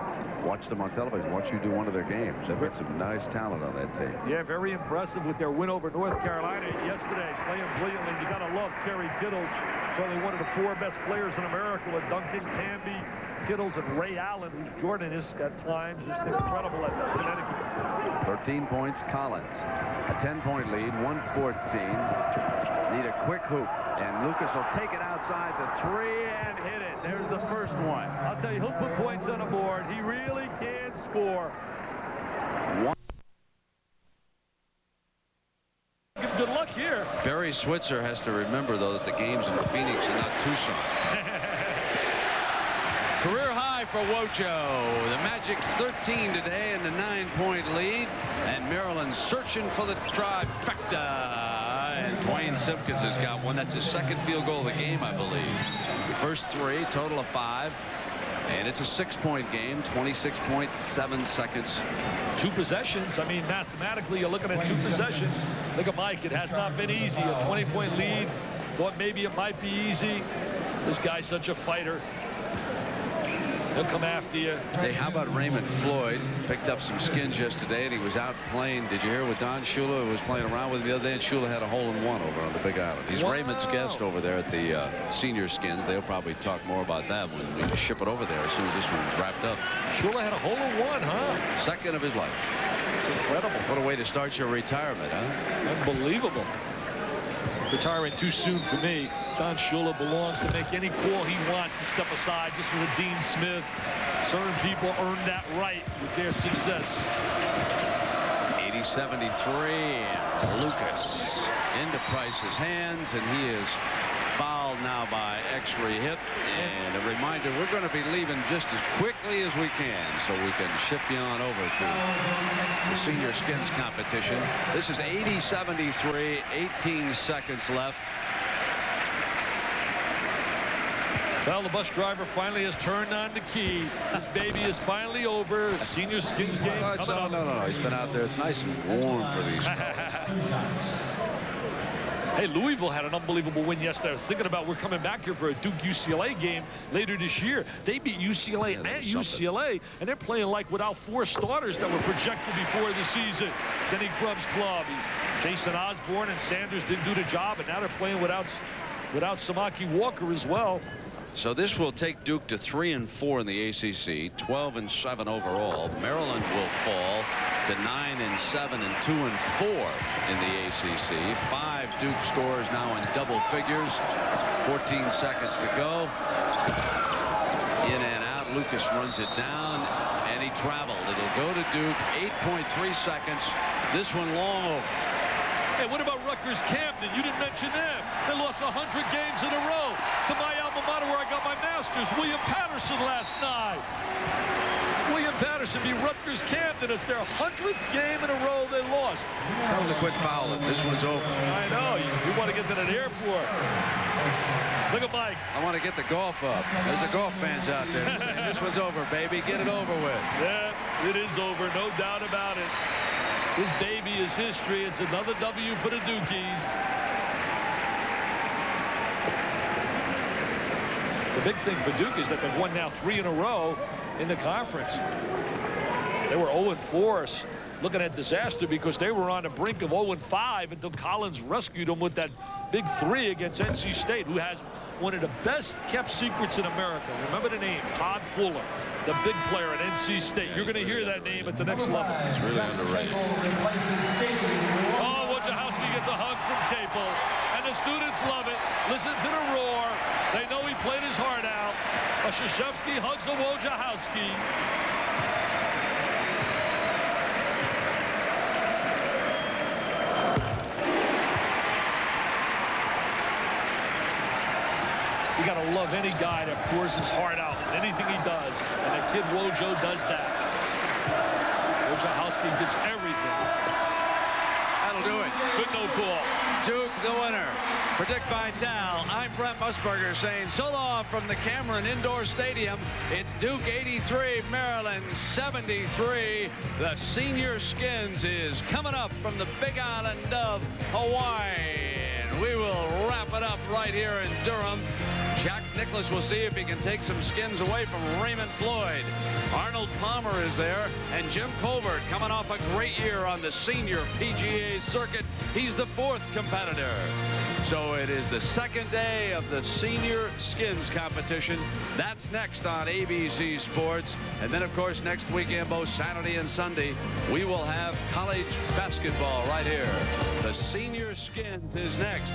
Watch them on television. Watch you do one of their games. They've got some nice talent on that team. Yeah, very impressive with their win over North Carolina yesterday. Playing brilliantly. You got to love Kerry Kittles. Certainly one of the 4 best players in America with Duncan, Canby, Kittles, and Ray Allen, who's Jordan is at times just incredible at Connecticut. 13 points, Collins. A 10-point lead, 114. Need a quick hoop. And Lucas will take it outside the 3 and hit it. There's the first one. I'll tell you, he'll put points on the board. He really can score. One. Good luck here. Very Switzer has to remember, though, that the game's in Phoenix and not Tucson. Career high for Wojo. The Magic 13 today and the 9-point lead. And Maryland searching for the trifecta. And Duane Simpkins has got one. That's his second field goal of the game, I believe. First 3, total of 5. And it's a 6-point game, 26.7 seconds. 2 possessions. I mean, mathematically, you're looking at 2 possessions. Look at Mike. It has not been easy. A 20-point lead. Thought maybe it might be easy. This guy's such a fighter. He'll come after you. Hey, how about Raymond Floyd? Picked up some skins yesterday, and he was out playing. Did you hear with Don Shula, who was playing around with him the other day? And Shula had a hole-in-one over on the Big Island. He's Raymond's guest over there at the senior skins. They'll probably talk more about that when we ship it over there as soon as this one's wrapped up. Shula had a hole-in-one, huh? Second of his life. It's incredible. What a way to start your retirement, huh? Unbelievable. Retiring too soon for me. Don Shula belongs to make any call he wants to step aside, just as a Dean Smith. Certain people earn that right with their success. 80-73. Lucas into Price's hands, and he is fouled now by Exree Hip. And a reminder, we're going to be leaving just as quickly as we can so we can ship you on over to the senior skins competition. This is 80-73, 18 seconds left. Well, the bus driver finally has turned on the key. This baby is finally over. Senior skins game coming up. No. He's been out there. It's nice and warm for these fellas. Hey, Louisville had an unbelievable win yesterday. I was thinking about we're coming back here for a Duke-UCLA game later this year. They beat UCLA at UCLA, and they're playing like without 4 starters that were projected before the season. Denny Grubb's club. Jason Osborne and Sanders didn't do the job, and now they're playing without Samaki Walker as well. So this will take Duke to 3-4 in the ACC, 12-7 overall. Maryland will fall to 9-7 and 2-4 in the ACC. 5 Duke scores now in double figures. 14 seconds to go. In and out. Lucas runs it down, and he traveled. It'll go to Duke. 8.3 seconds. This one long over. Hey, what about Rutgers Camden? You didn't mention them. They lost 100 games in a row to my alma mater where I got my master's. William Patterson last night. William Patterson beat Rutgers Camden. It's their 100th game in a row they lost. Tell them to quit fouling. This one's over. I know. You want to get to that airport. Look at Mike. I want to get the golf up. There's a golf fans out there saying, this one's over, baby. Get it over with. Yeah, it is over. No doubt about it. This baby is history. It's another W for the Dukies. The big thing for Duke is that they've won now 3 in a row in the conference. They were 0-4, looking at disaster because they were on the brink of 0-5 until Collins rescued them with that big 3 against NC State, who has one of the best kept secrets in America. Remember the name, Todd Fuller, the big player at NC State. You're going to hear that name at the next level. It's really underrated. Oh, Wojciechowski gets a hug from Capel, and the students love it. Listen to the roar. They know he played his heart out. Krzyzewski hugs a Wojciechowski. You got to love any guy that pours his heart out in anything he does, and that kid Wojo does that. Wojciechowski gets everything. That'll do it. Good no call. Duke the winner. For Dick Vitale, I'm Brent Musburger saying so long from the Cameron Indoor Stadium. It's Duke 83, Maryland 73. The senior skins is coming up from the Big Island of Hawaii. And we will wrap it up right here in Durham. Jack Nicklaus will see if he can take some skins away from Raymond Floyd. Arnold Palmer is there, and Jim Colbert coming off a great year on the senior PGA circuit. He's the 4th competitor. So it is the 2nd day of the senior skins competition. That's next on ABC Sports. And then, of course, next weekend, both Saturday and Sunday, we will have college basketball right here. The senior skins is next.